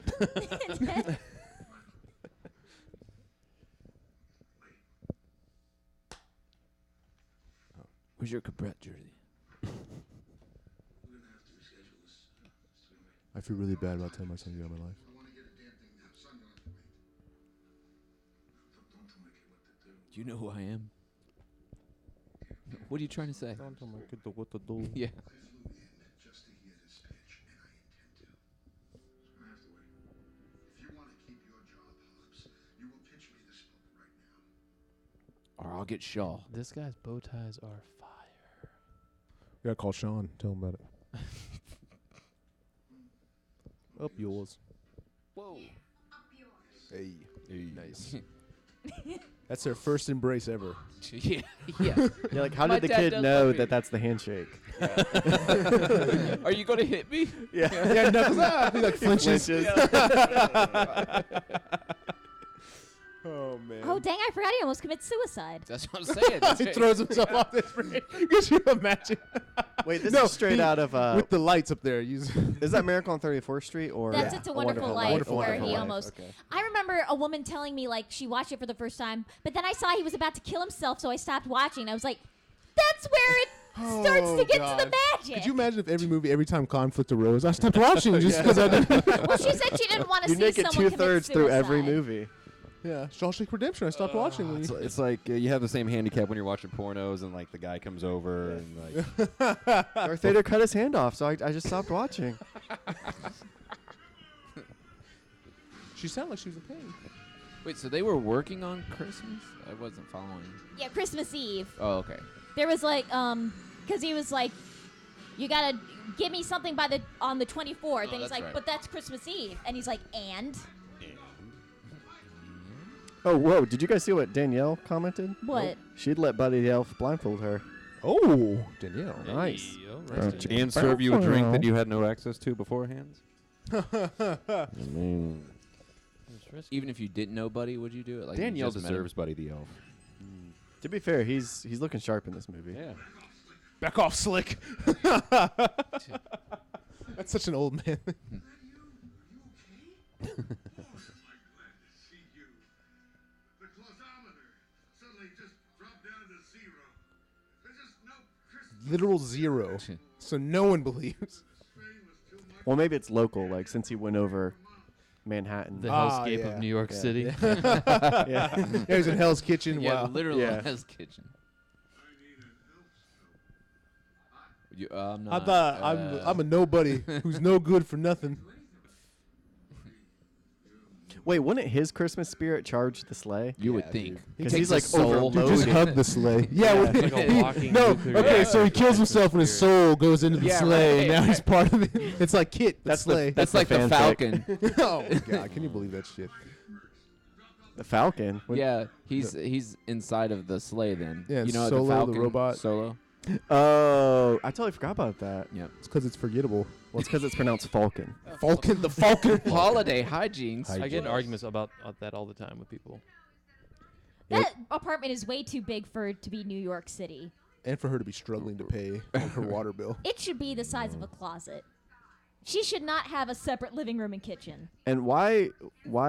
Where's your Cabret jersey? I feel really bad about telling my son to get out of my life. Do you know who I am? What are you trying to say? Don't tell my kid what to do. Yeah. Just to hear this pitch, and I intend to. So I have to wait. If you want to keep your job, Hobbs, you will pitch me this book right now. Or I'll get Shaw. This guy's bow ties are fire. You gotta call Sean. Tell him about it. Up yours. Whoa. Hey. Nice. That's their first embrace ever. Yeah. Yeah. Yeah, like how My did the dad kid does know love me. that that's the handshake? Are you gonna hit me? Yeah, no, he like flinches. Oh man. Oh, dang, I forgot he almost commits suicide. That's what I'm saying. he throws himself off this bridge. Could you imagine? Wait, this No, is straight he- out of with the lights up there. Use is that Miracle on 34th Street or That's It's a Wonderful Life, Wonderful where Life. he Life, almost. okay. I remember a woman telling me like she watched it for the first time, but then I saw he was about to kill himself, so I stopped watching. I was like, "That's where it starts to get to the magic." Could you imagine if every time conflict arose, I stopped watching just because I didn't. Well, she said she didn't want to You see make it someone 2/3 commit through every suicide. movie. Yeah, Shawshank Redemption. I stopped watching when you. It's like you have the same handicap when you're watching pornos and like the guy comes over and like Darth Vader cut his hand off, so I just stopped watching. She sounded like she was in pain. Wait, so they were working on Christmas? I wasn't following. Yeah, Christmas Eve. Oh, okay. There was like, because he was like, "You gotta give me something on the 24th," and he's that's like, right. "But that's Christmas Eve," and he's like, "And Oh, whoa! Did you guys see what Danielle commented? what?" She'd let Buddy the Elf blindfold her. Oh, Danielle. Nice. and serve you a drink that you had no access to beforehand. I mean, Even if you didn't know Buddy, would you do it? Like, you Danielle just met him? deserves Buddy the Elf. To be fair, he's looking sharp in this movie. Yeah. Back off, Slick. That's such an old man. See you. The closometer suddenly just dropped down to 0. There's just no crystal. Literal 0. So no one believes. Strain was too much. Well, maybe it's local, like since he went over Manhattan. The Ah, hellscape yeah. of New York Yeah. City. yeah. Yeah, he's in Hell's Kitchen. Yeah, Wow. literally Yeah. Hell's Kitchen. I need an elf. You, I'm I not. thought I'm a nobody who's no good for nothing. Wait, wouldn't his Christmas spirit charge the sleigh? You Yeah, would think. dude. He 'Cause takes he's, a like, soul. Dude, just hug the sleigh. Yeah, Yeah, what- it's like a walking no. nuclear Okay, so he reactor kills of himself when his spirit. soul goes into the Yeah, sleigh, and right. now he's part of it. It's like Kit, the That's the- sleigh. That's like the fanfic. Falcon. Oh my god, can you believe that shit? The Falcon. Yeah, he's inside of the sleigh then. Yeah, you know Solo, the the Falcon robot. Solo. Oh, I totally forgot about that. Yep. It's because it's forgettable. Well, it's because it's pronounced Falcon. Falcon, the Falcon. Holiday hijinks. I get in arguments about that all the time with people. That apartment is way too big for it to be New York City. And for her to be struggling to pay her water bill. It should be the size of a closet. She should not have a separate living room and kitchen. And why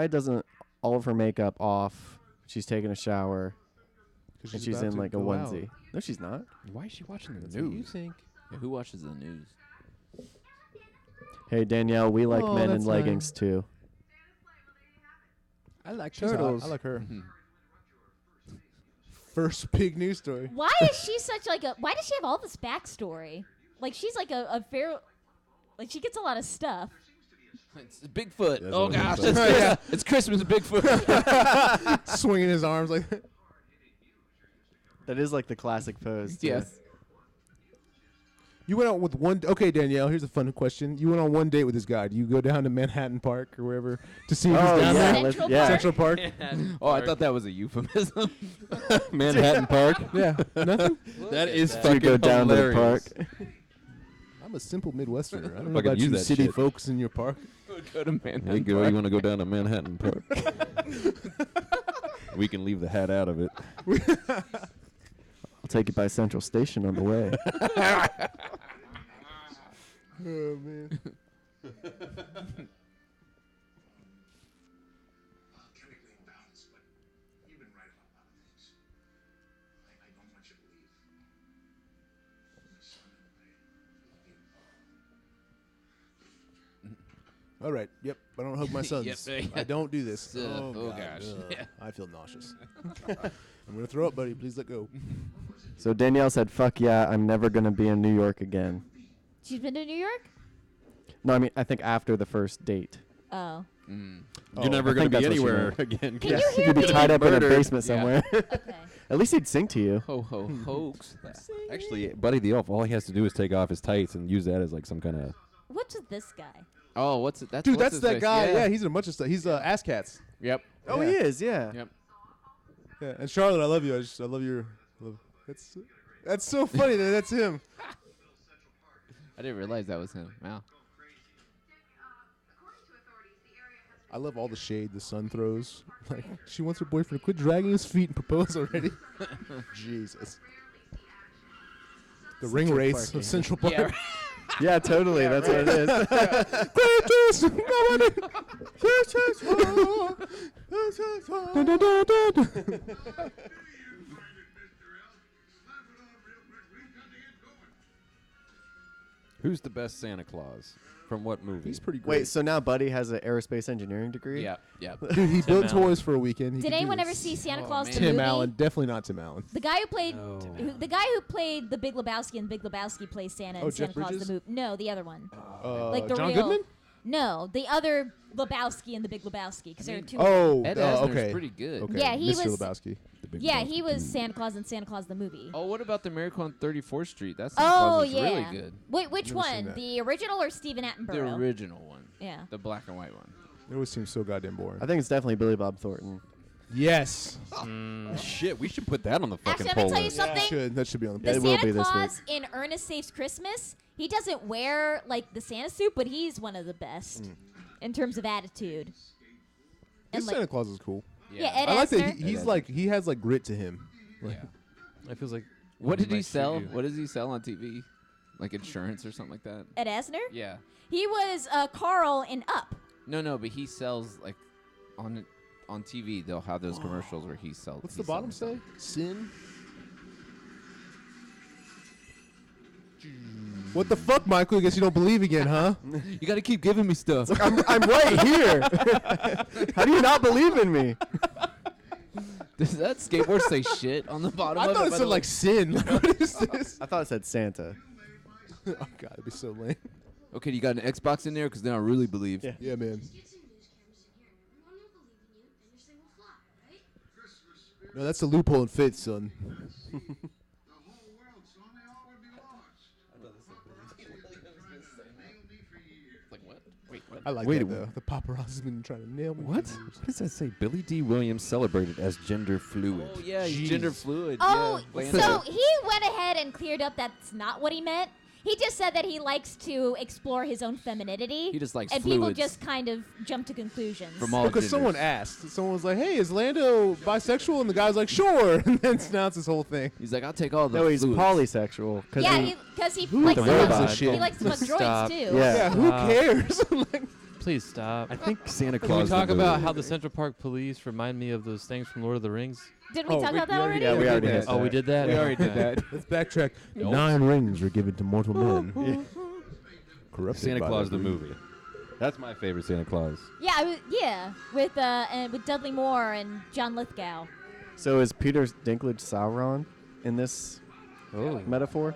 doesn't all of her makeup off? She's taking a shower and she's about in to like a go out. onesie. No, she's not. Why is she watching the What do you news? think? Yeah, who watches the news? Hey Danielle, we like Oh, men in that's leggings too. I like She's hot. I like her. First big news story. Why is she such like a? Why does she have all this backstory? Like she's like a fair. Like she gets a lot of stuff. It's Bigfoot. That's Oh what I'm gosh, saying. it's, Yeah. it's Christmas, Bigfoot. Swinging his arms like that. That is like the classic pose. too. Yes. You went out with one. Okay, Danielle. Here's a fun question. You went on one date with this guy. Do you go down to Manhattan Park or wherever to see if Oh, he's down yeah, there? Central yeah. Park. Central Park. Oh, I thought that was a euphemism. Manhattan Park. Yeah, nothing. That is Do you fucking go down to the hilarious. park? I'm a simple Midwesterner. I don't If know I could about use you that city shit. folks in your park. Go to Manhattan Hey, girl, Park. you want to go down to Manhattan Park? We can leave the hat out of it. I'll take you by Central Station on the way. Oh man. Chemically imbalanced, but you've been right about a lot of things. I don't want you to leave. My son and I. All right. Yep. I don't hug my sons. Yep. I don't do this. Oh, God, gosh. ugh. Yeah. I feel nauseous. I'm gonna throw up, buddy. Please let go. So Danielle said, "Fuck yeah, I'm never gonna be in New York again." She's been to New York. No, I mean I think after the first date. Oh. You're never I going think to be that's what she anywhere meant. again. Can you hear You'd be me? tied up in a Murdered. basement Yeah. somewhere. Okay. At least he'd sing to you. Ho ho hoax. Actually, Buddy the Elf, all he has to do is take off his tights and use that as like some kind of. What's with this guy? Oh, what's it? That's Dude, what's that's his that face? guy. Yeah. Yeah, he's in a bunch of stuff. He's Ass Cats. Yep. Oh, Yeah. he is. Yeah. Yep. Yeah. And Charlotte, I love you. I love your. That's so funny that that's him. I didn't realize that was him. Wow. I love all the shade the son throws. Like she wants her boyfriend to quit dragging his feet and propose already. Jesus. The ring race parking. of Central Park. Yeah. Yeah, totally. That's what it is. Dun, dun, dun, dun. Who's the best Santa Claus? From what movie? He's pretty great. Wait, so now Buddy has an aerospace engineering degree? Yep. Yep. Dude, he built Allen. toys for a weekend. He Did could do anyone this. ever see Santa Oh, Claus man. the Tim movie? Allen? Definitely not Tim Allen. The guy who played No. the guy who played the Big Lebowski in Big Lebowski plays Santa Oh, in Santa Jeff Claus Bridges? the movie. No, the other one. Like the John real. Goodman? No, the other Lebowski in the Big Lebowski because there are two. Oh, Ed Asner's okay. pretty good. Okay. Yeah, he Mr. was- Lebowski. Yeah, he was Santa Claus in Santa Claus the movie. Oh, what about the Miracle on 34th Street? That's Oh, yeah. really good. Wait, which Never seen one? that. The original or Stephen The Attenborough? original one. Yeah. The black and white one. It always seems so goddamn boring. I think it's definitely Billy Bob Thornton. Yes. Shit, we should put that on the fucking Actually, let me poll tell you list. something. That should be on the The It will Santa be this Claus in Ernest Saves Christmas, he doesn't wear like the Santa suit, but he's one of the best in terms of attitude. His And like, Santa Claus is cool. yeah, Ed I like Asner. that he's like he has like grit to him. Like, Yeah. It feels like. What did he might shoot sell? you. What does he sell on TV? Like insurance or something like that? Ed Asner? Yeah. He was Carl in Up. No, but he sells like on TV. They'll have those commercials where he sells. What's the bottom say? Sin. What the fuck, Michael? I guess you don't believe again, huh? You got to keep giving me stuff. I'm right here. How do you not believe in me? Does that skateboard say shit on the bottom I of thought it? it by said the like way? sin. What is this? I thought it said Santa. Oh god, it'd be so lame. Okay, you got an Xbox in there? Because then I really believe. Yeah. Yeah, man. Get some news cameras in here. Everyone will believe in you, and your thing will fly, right? Christmas spirit. No, that's the loophole in faith, son. The whole world saw me, all would be lost. Paparazzi have been trying to nail me for years. Like what? Wait, what? I like Wait, that though. The paparazzi's been trying to nail me. What? What does that say? Billy D. Williams celebrated as gender fluid. Oh yeah, he's gender fluid. Oh, yeah, so he went ahead and cleared up that's not what he meant. He just said that he likes to explore his own femininity. He just likes and people fluids. just kind of jump to conclusions. From all Because someone asked. Someone was like, "Hey, is Lando bisexual?" And the guy was like, "Sure." And then announced this whole thing. He's like, I'll take all the. No, he's fluids. polysexual. Yeah, because he likes the to robot? fuck, Shit. he likes to fuck droids Stop. too. Yeah. Yeah, who Wow. cares? Like, Please stop. I think Santa Can Claus. we talk the about movie. how the Central Park Police remind me of those things from Lord of the Rings? Did we talk about that already? Yeah, we already did hit that. Oh, we did that? We already did that. let's backtrack. 9 rings were given to mortal men. Corrupted Santa by Claus the greed. movie? That's my favorite Santa Claus. Yeah, with Dudley Moore and John Lithgow. So is Peter Dinklage Sauron in this Oh. metaphor?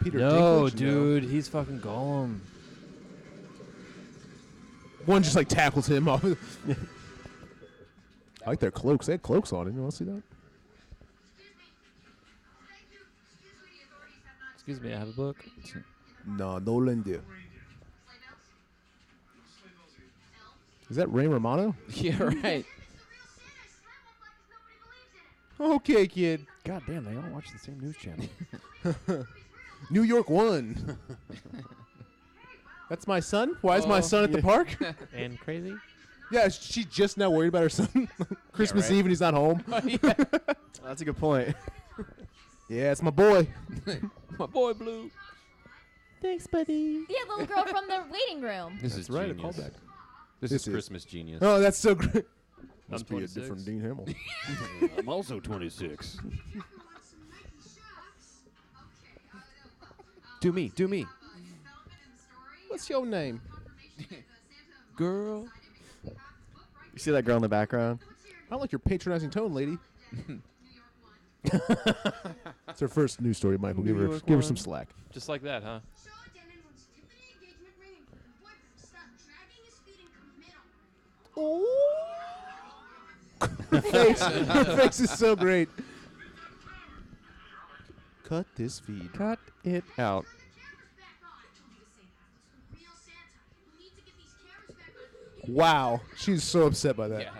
Peter No, Dinklage? dude, he's fucking Gollum. One just like tackles him off. I like their cloaks. They had cloaks on. You want to see that? Excuse me, I have a book. No, no Lindy. Is that Ray Romano? Yeah, right. Okay, kid. God damn, they all watch the same news channel. New York 1. That's my son? Why is my Oh, son at the park? And crazy? Yeah, she's just now worried about her son. Christmas right. Eve and he's not home. That's a good point. Yeah, it's my boy. My boy Blue. Thanks, buddy. Yeah, the little girl from the waiting room. This That's is right, a genius. callback. This This is is. Christmas genius. Oh, that's so great. Must be a different Dean Hamill. I'm also 26. Do me, do me. What's your name? Girl. You see that girl in the background? I don't like your patronizing tone, lady. It's her first news story, Michael. Give her some slack. Just like that, huh? Sean Denon wants Tiffany engagement ring and her boyfriend to stop dragging his feet and commit him. Her face is so great. Cut this feed. Cut it out. Wow, she's so upset by that. Yeah.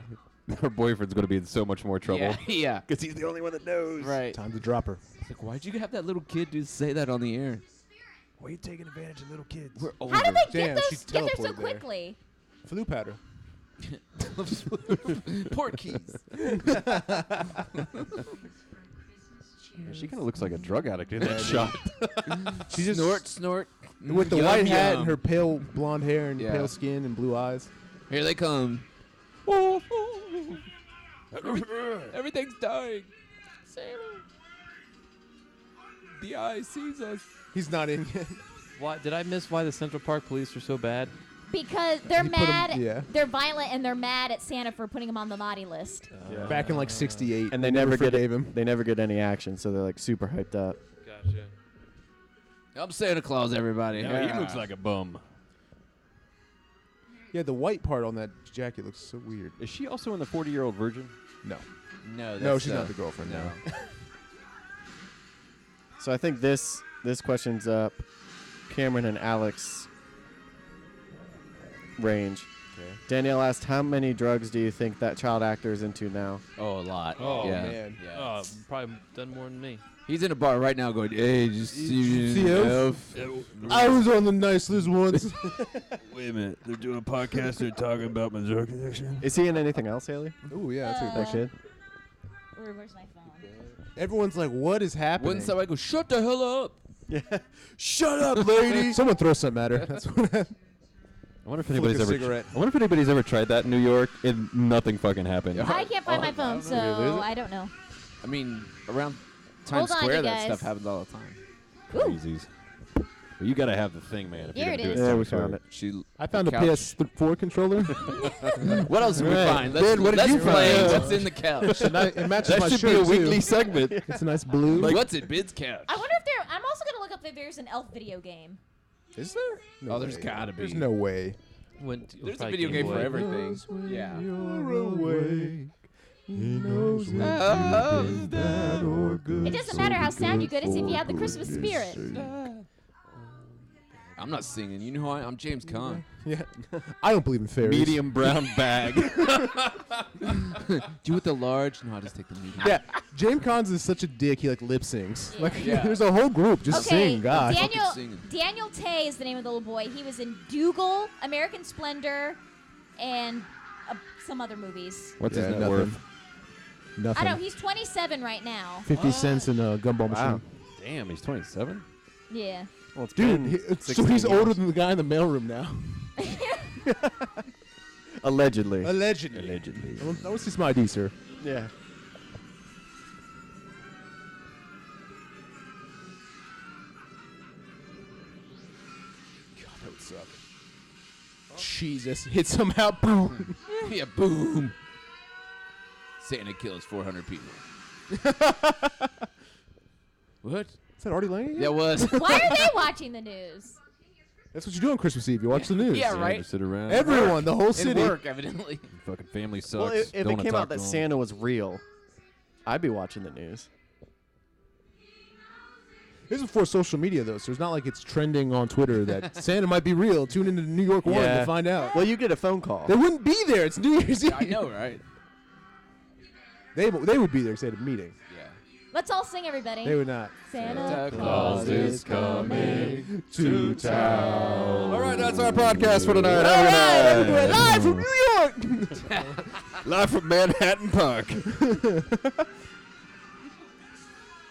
Her boyfriend's going to be in so much more trouble. Yeah. Yeah. Because he's the only one that knows. Right. Time to drop her. It's like, why'd you have that little kid to say that on the air? Why are you taking advantage of little kids? We're older. How did they Damn, get she there so teleported there. quickly? Flu powder. Port keys. Yeah, she kind of looks like a drug addict in that shot. She just snort. with the Yum, white hat yum. and her pale blonde hair and Yeah. pale skin and blue eyes. Here they come. Everything's dying. Santa. The eye sees us. He's not in yet. Why did I miss why the Central Park Police are so bad? Because they're You put 'em- mad. yeah. They're violent and they're mad at Santa for putting him on the naughty list. Back in like '68, And they never get forgave him. They never get any action, so they're like super hyped up. Gotcha. I'm Santa Claus, everybody. Now he looks like a bum. Yeah, the white part on that jacket looks so weird. Is she also in the 40-year-old virgin? No, No, no, she's not the girlfriend. No. No. So I think this question's up Cameron and Alex range. Okay. Danielle asked, how many drugs do you think that child actor is into now? Oh, a lot. Oh, yeah. man. Yeah. Oh, probably done more than me. He's in a bar right now going, hey, just see Elf? I was on the nice list once. Wait a minute. They're doing a podcast. They're talking about my drug addiction. Is he in anything else, Haley? Oh yeah, that's a good That question. kid? Where's my phone? Everyone's like, "What is happening?" Wouldn't somebody go, shut the hell up? Yeah. Shut up, lady. Someone throw something at her. That's what happened. I wonder if Flick anybody's a ever. cigarette. I wonder if anybody's ever tried that in New York and nothing fucking happened. Yeah. I can't find my phone, Did you lose so it? I don't know. I mean, around Times Hold on, Square, you that guys. stuff happens all the time. Crazies. Well, you gotta have the thing, man. If Here you're it gonna is. do it, Yeah, we somewhere. found it. She. I found a couch. PS4 controller. What else did we Right. find? Let's, Ben, what did let's you play find? What's in the couch. It matches That my should shirt be a weekly too. segment. It's a nice blue. What's in Bid's couch? I wonder if there. I'm also gonna look up if there's an elf video game. Is there? No Oh, there's way. gotta be. There's no way. There's a video game for everything. Yeah. It doesn't matter how sound you good. It's if you have the Christmas spirit. I'm not singing. You know who I'm James Caan. Yeah. I don't believe in fairies. Medium brown bag. Do you with the large? No, I'll just take the medium. Yeah. James Caan is such a dick. He like lip sings. Like Yeah. there's a whole group just Okay, singing. God. Daniel singing. Daniel Tay is the name of the little boy. He was in Dougal, American Splendor, and some other movies. What's Yeah, his net nothing. worth? Nothing. I know he's 27 right now. 50 cents in a gumball Wow. machine. Damn, he's 27. Yeah. Well, it's Dude, been so 16 he's older years. than the guy in the mailroom now. Allegedly. Allegedly. Allegedly. I want to see some ID, sir. Yeah. God, that would suck. Jesus. Hit somehow. Boom. Yeah, boom. Santa kills 400 people. What? Is that Artie Lang? That was. Why are they watching the news? That's what you do on Christmas Eve. You watch the news. Yeah, right. Just sit around. Everyone, the whole In city. work, evidently. Fucking family sucks. Well, if Don't it wanna came talk out that to 'em. Santa was real, I'd be watching the news. This is before social media, though, so it's not like it's trending on Twitter that Santa might be real. Tune into New York One Yeah. to find out. Well, you get a phone call. They wouldn't be there. It's New Year's Eve. I know, right? They would be there, say, at a meeting. Yeah. Let's all sing, everybody. They would not. Santa Claus is coming to town. All right, that's our podcast for tonight. All Have a right, good night. live from New York. Live from Manhattan Park.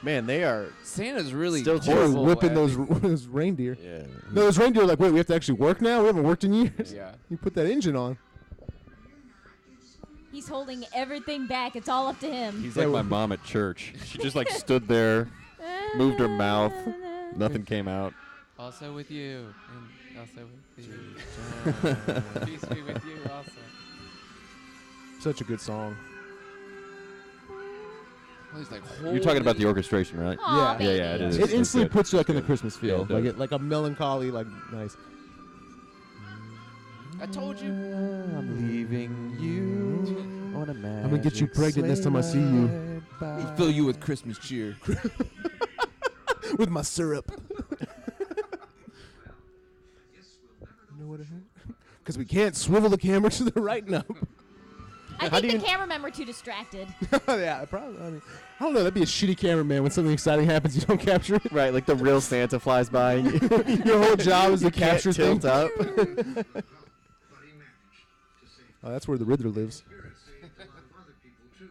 Man, they are. Santa's really Still They're horrible whipping at- those reindeer. Yeah. No, those reindeer are like, wait, we have to actually work now? We haven't worked in years. Yeah. You put that engine on. He's holding everything back. It's all up to him. He's Yeah, like my well- mom at church. She just like stood there, moved her mouth, nothing came out. Also with you. And also with you. Peace be with you also. Such a good song. Well, he's like, You're talking about the orchestration, right? Aw, Yeah. baby. Yeah, it is. It It's instantly good. puts you like in the Good. Christmas feel. Yeah, it does. like a melancholy, like nice. I told you. I'm leaving you on a I'm gonna get you pregnant next time I see you. We'll fill you with Christmas cheer. With my syrup. You know what I heard? Because we can't swivel the camera to the right now. I How do think you- the cameramen were too distracted. Yeah, probably. I mean, I don't know. That'd be a shitty cameraman when something exciting happens. You don't capture it. Right, like the real Santa flies by and you, Your whole job is to you can't capture tilt things. up. But he managed to save Oh, that's where the Riddler lives. spirit, saved a lot of other people too.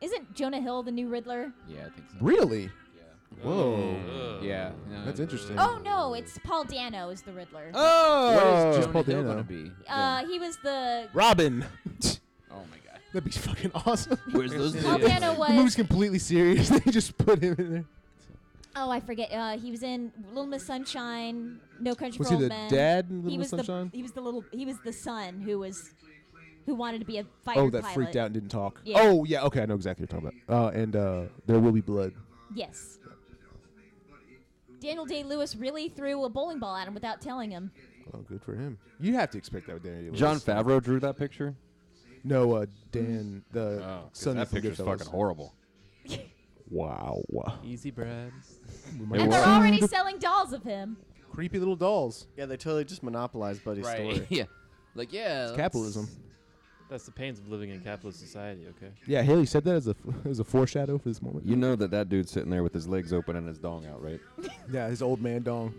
Isn't Jonah Hill the new Riddler? Yeah, I think so. Really? Yeah. Whoa. Yeah. No, That's interesting. Oh no, it's Paul Dano is the Riddler. Oh, what is Just Jonah Paul Hill Dano. gonna be? He was the Robin. Oh my god. That'd be fucking awesome. Where's those Paul videos? Dano The movie's was. completely serious. They just put him in there. Oh, I forget. He was in Little Miss Sunshine, No Country Was for he Old the Men. dad in He Little was Miss Sunshine? he was the son who wanted to be a fighter Oh, that pilot. freaked out and didn't talk. Yeah. Oh, yeah. Okay, I know exactly what you're talking about. And There Will Be Blood. Yes. Daniel Day-Lewis really threw a bowling ball at him without telling him. Oh, good for him. You have to expect that with Daniel Day-Lewis. John Favreau drew that picture. No, Dan, the Oh, 'cause son that of the picture's Goodfellas. fucking horrible. Wow. Easy bread. And they're already selling dolls of him. Creepy little dolls. Yeah, they totally just monopolized Buddy's Right. story. Yeah. Like yeah. It's capitalism. That's the pains of living in capitalist society, okay? Yeah, Haley said that as a foreshadow for this moment. You know that dude's sitting there with his legs open and his dong out, right? Yeah, his old man dong.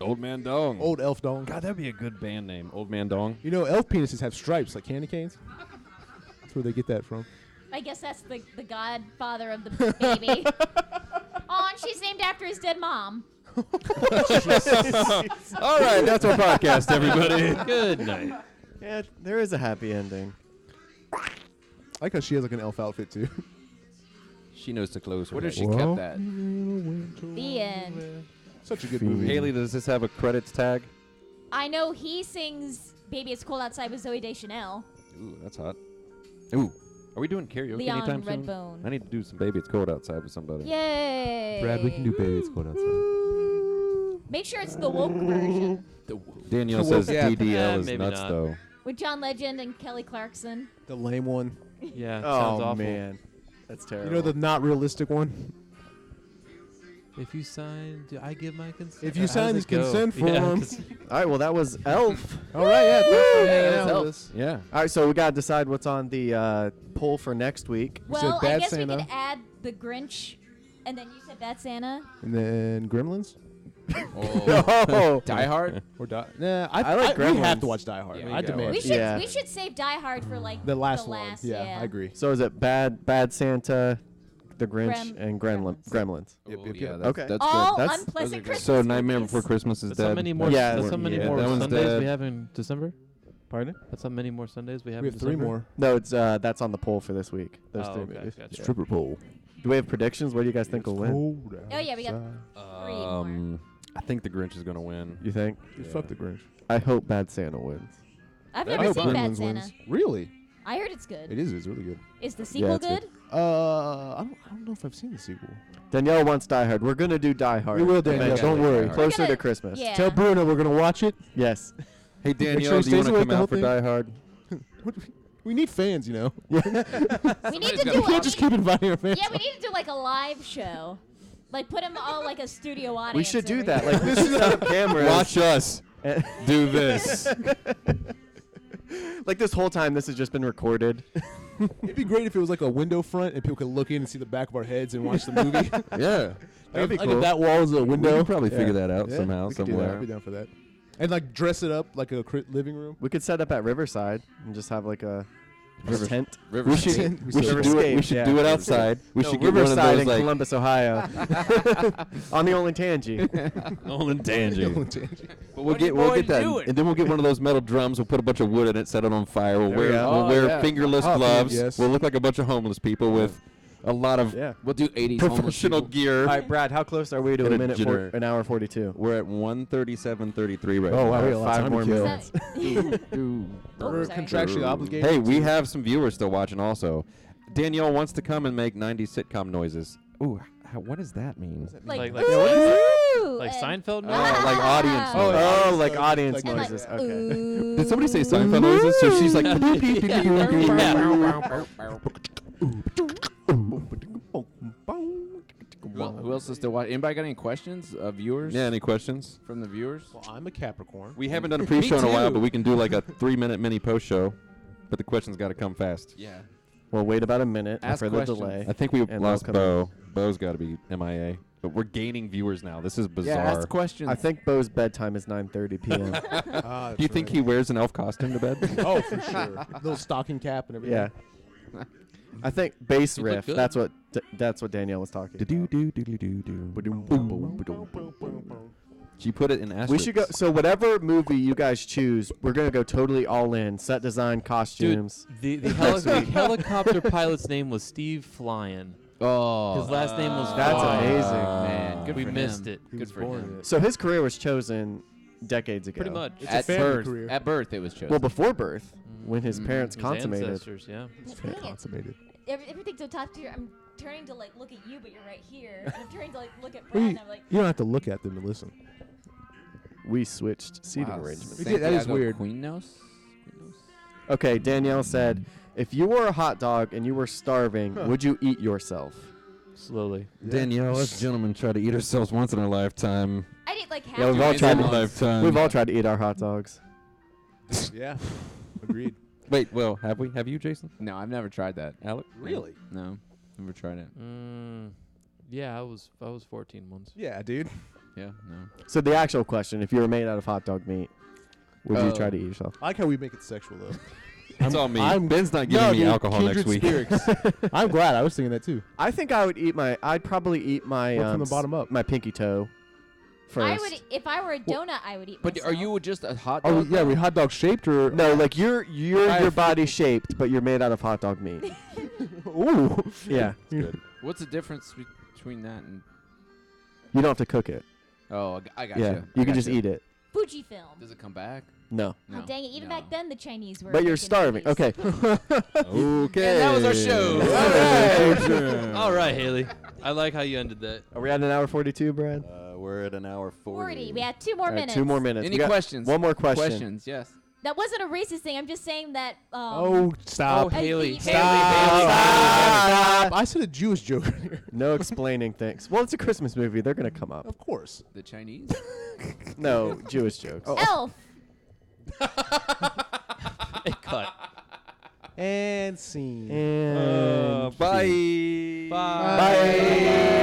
Old Man Dong. Old elf dong. God, that'd be a good band name. Old Man Dong. You know, elf penises have stripes like candy canes. That's where they get that from. I guess that's the godfather of the baby. Oh, and she's named after his dead mom. All right, that's our podcast, everybody. Good night. Yeah, there is a happy ending. I like how she has like an elf outfit too. She knows to close her. What if head. she kept that? The end. Such a good movie. Haley, does this have a credits tag? I know he sings "Baby It's Cold Outside" with Zooey Deschanel. Ooh, that's hot. Ooh, are we doing karaoke Leon anytime soon? Redbone. I need to do some "Baby It's Cold Outside" with somebody. Yay! Brad, we can do Baby It's Cold Outside. Make sure it's the woke version Danielle Well, says yeah. DDL is maybe nuts, not. though. with John Legend and Kelly Clarkson. The lame one. Yeah, sounds Oh awful. man, that's terrible. You know the not realistic one. If you sign, do I give my consent? If you How does sign it this go? consent Yeah, form. 'cause- All right, well that was Elf. All right, yeah. Thanks for hanging Yeah, out that's with us. Yeah. All right, so we gotta decide what's on the poll for next week. We said Well, I Bad guess Santa. we could add the Grinch, and then you said Bad Santa. And then Gremlins Oh, Die Hard? or Die. Nah, I like we have Gremlins. to watch Die Hard. Yeah, I you gotta demand. We watch it. should Yeah. we should save Die Hard for like The last one. last, Yeah, I agree. So is it Bad Santa, The Grinch, and Gremlins. Gremlins? Yep, Oh, yep, yeah, yep. that's, Okay. that's All That's- unpleasant good. Christmas So Nightmare movies. Before Christmas is That's dead. how many more. Yeah, That's how many yeah, more that one's Sundays dead. we have in December. Pardon? That's how many more Sundays we have. We in have 3 December? more. No, it's that's on the poll for this week. Those Oh, 3 okay, movies. gotcha. Yeah. Stripper pole. Do we have predictions? What do you guys think will win? Oh, yeah, we got 3 more. I think the Grinch is gonna win. You think? Fuck the Grinch. I hope Bad Santa wins. I've That'd never be seen fun. Bad Gremlins Santa. wins. Really? I heard it's good. It is. It's really good. Is the sequel it's good. good? I don't know if I've seen the sequel. Danielle wants Die Hard. We're gonna do Die Hard. We will, Danielle. eventually. Don't worry. Die Hard. Closer We're to gonna- Christmas. Yeah. Tell Bruno we're gonna watch it. Yes. Hey sure Danielle, he do you stays want to awake come the whole out for thing. Die Hard? We need fans, you know. We need to Somebody's do gotta We can't just keep inviting our fans. Yeah, we need to do like a live show. Like put them all like a studio audience. We should do and that. everything. Like we should set up cameras. Watch us And- do this. like this whole time, this has just been recorded. It'd be great if it was like a window front and people could look in and see the back of our heads and watch the movie. Yeah. That'd be like cool. if that wall is a We window. could probably figure that out Yeah, somehow, we could do that. somewhere. I'd be down for that. And like dress it up like a living room. We could set up at Riverside and just have like a tent. We should, We we should do it. We Riverscape, should yeah. do it outside. We No, should get one of Riverside those in like Columbus, Ohio, on the Olentangy. Nolan Tangy. Tangent. But we'll get that, and then we'll get one of those metal drums. We'll put a bunch of wood in it, set it on fire. We'll There we wear go. we'll Oh, wear yeah. fingerless Oh, gloves. yes. We'll look like a bunch of homeless people with a lot of Yeah. We'll do 80s homeless professional people. gear. All right, Brad. How close are we to Get a a minute? jitter. An hour 42. We're at 1:37:33 right Oh, now. wow, we got a lot of 5 time more to kill. minutes. Oh, We're sorry. contractually obligated. Hey, we have some viewers still watching also. Danielle wants to come and make 90s sitcom noises. Ooh, what does that mean? Like, Like- ooh, Like and- Seinfeld. Oh, like audience Oh, noises. Oh, like audience and like, noises. Okay. ooh. Did somebody say Seinfeld noises? So she's like, Who else is still watching? Anybody got any questions? Viewers? yeah, any questions? From the viewers? Well, I'm a Capricorn. We haven't done a pre-show in a while, too. but we can do like a 3-minute mini post-show. But the questions got to come fast. Yeah. We'll wait about a minute Ask for the questions. delay. I think we And lost they'll come Bo. Bo's got to be MIA. But we're gaining viewers now. This is bizarre. Yeah, ask questions. I think Bo's bedtime is 9:30 p.m. Do you think he wears an elf costume to bed? Oh, for sure. Little stocking cap and everything. Yeah. I think bass You look riff. good. That's what Danielle was talking about. She put it in asterisks. We should go. So whatever movie you guys choose, we're gonna go totally all in. Set design, costumes. The helicopter pilot's name was Steve Flyin. Oh. His last name was. That's Flyin. amazing. Man, good We for missed him. it. He Good was for born him. in it. So his career was chosen decades ago. Pretty much. It's At a family birth. career. At birth, it was chosen. Well, before birth, when his Mm. parents His consummated. ancestors, yeah. Dang it. Consummated. Everything's so top tier. I'm turning to like look at you, but you're right here. And I'm turning to like look at Well, Brad, you, and I'm like, you don't have to look at them to listen. We switched seating Wow, arrangements. We did- that is Santiago weird. Quinnos? Okay, Danielle said, if you were a hot dog and you were starving, would you eat yourself? Slowly. Danielle, us gentlemen try to eat ourselves once in our lifetime. I did like half. Yeah, we've of all it. tried to- lifetime. We've all tried to eat our hot dogs. Yeah. Agreed. Wait, well, have we? Have you, Jason? No, I've never tried that. Alec? Really? No, never tried it. Yeah, I was 14 once. Yeah, dude. Yeah, no. So the actual question, if you were made out of hot dog meat, would you Oh. try to eat yourself? I like how we make it sexual though. It's all me. I'm- Ben's not giving No, me dude, alcohol next kindred week. spirits. I'm glad. I was thinking that too. I think I would I'd probably eat my Work from the bottom up. my pinky toe first. I would, if I were a donut, I would eat. But are myself. you just a hot Oh dog? yeah, we hot dog shaped or No, like you're I your have- body shaped, but you're made out of hot dog meat. Ooh. Yeah, Good. What's the difference between that and? you don't have to cook it. Oh, I got Yeah, you. you can just eat it. Fujifilm. Does it come back? No, Oh, dang it! Even No. back then, the Chinese were. but you're making starving. movies. Okay. Okay. And that was our show. All right. All right, Haley. I like how you ended that. Are we at an hour 42, Brad? We're at an hour 40. We had 2 more All right, minutes. 2 more minutes. Any We got questions? One more question. Questions? Yes. That wasn't a racist thing. I'm just saying that. Oh, stop. I Haley. think- Stop. I said a Jewish joke earlier. No explaining things. Well, it's a Christmas movie. They're gonna come up. Of course. The Chinese. No, Jewish jokes. Elf. Cut. And scene. And Bye. Bye. Bye.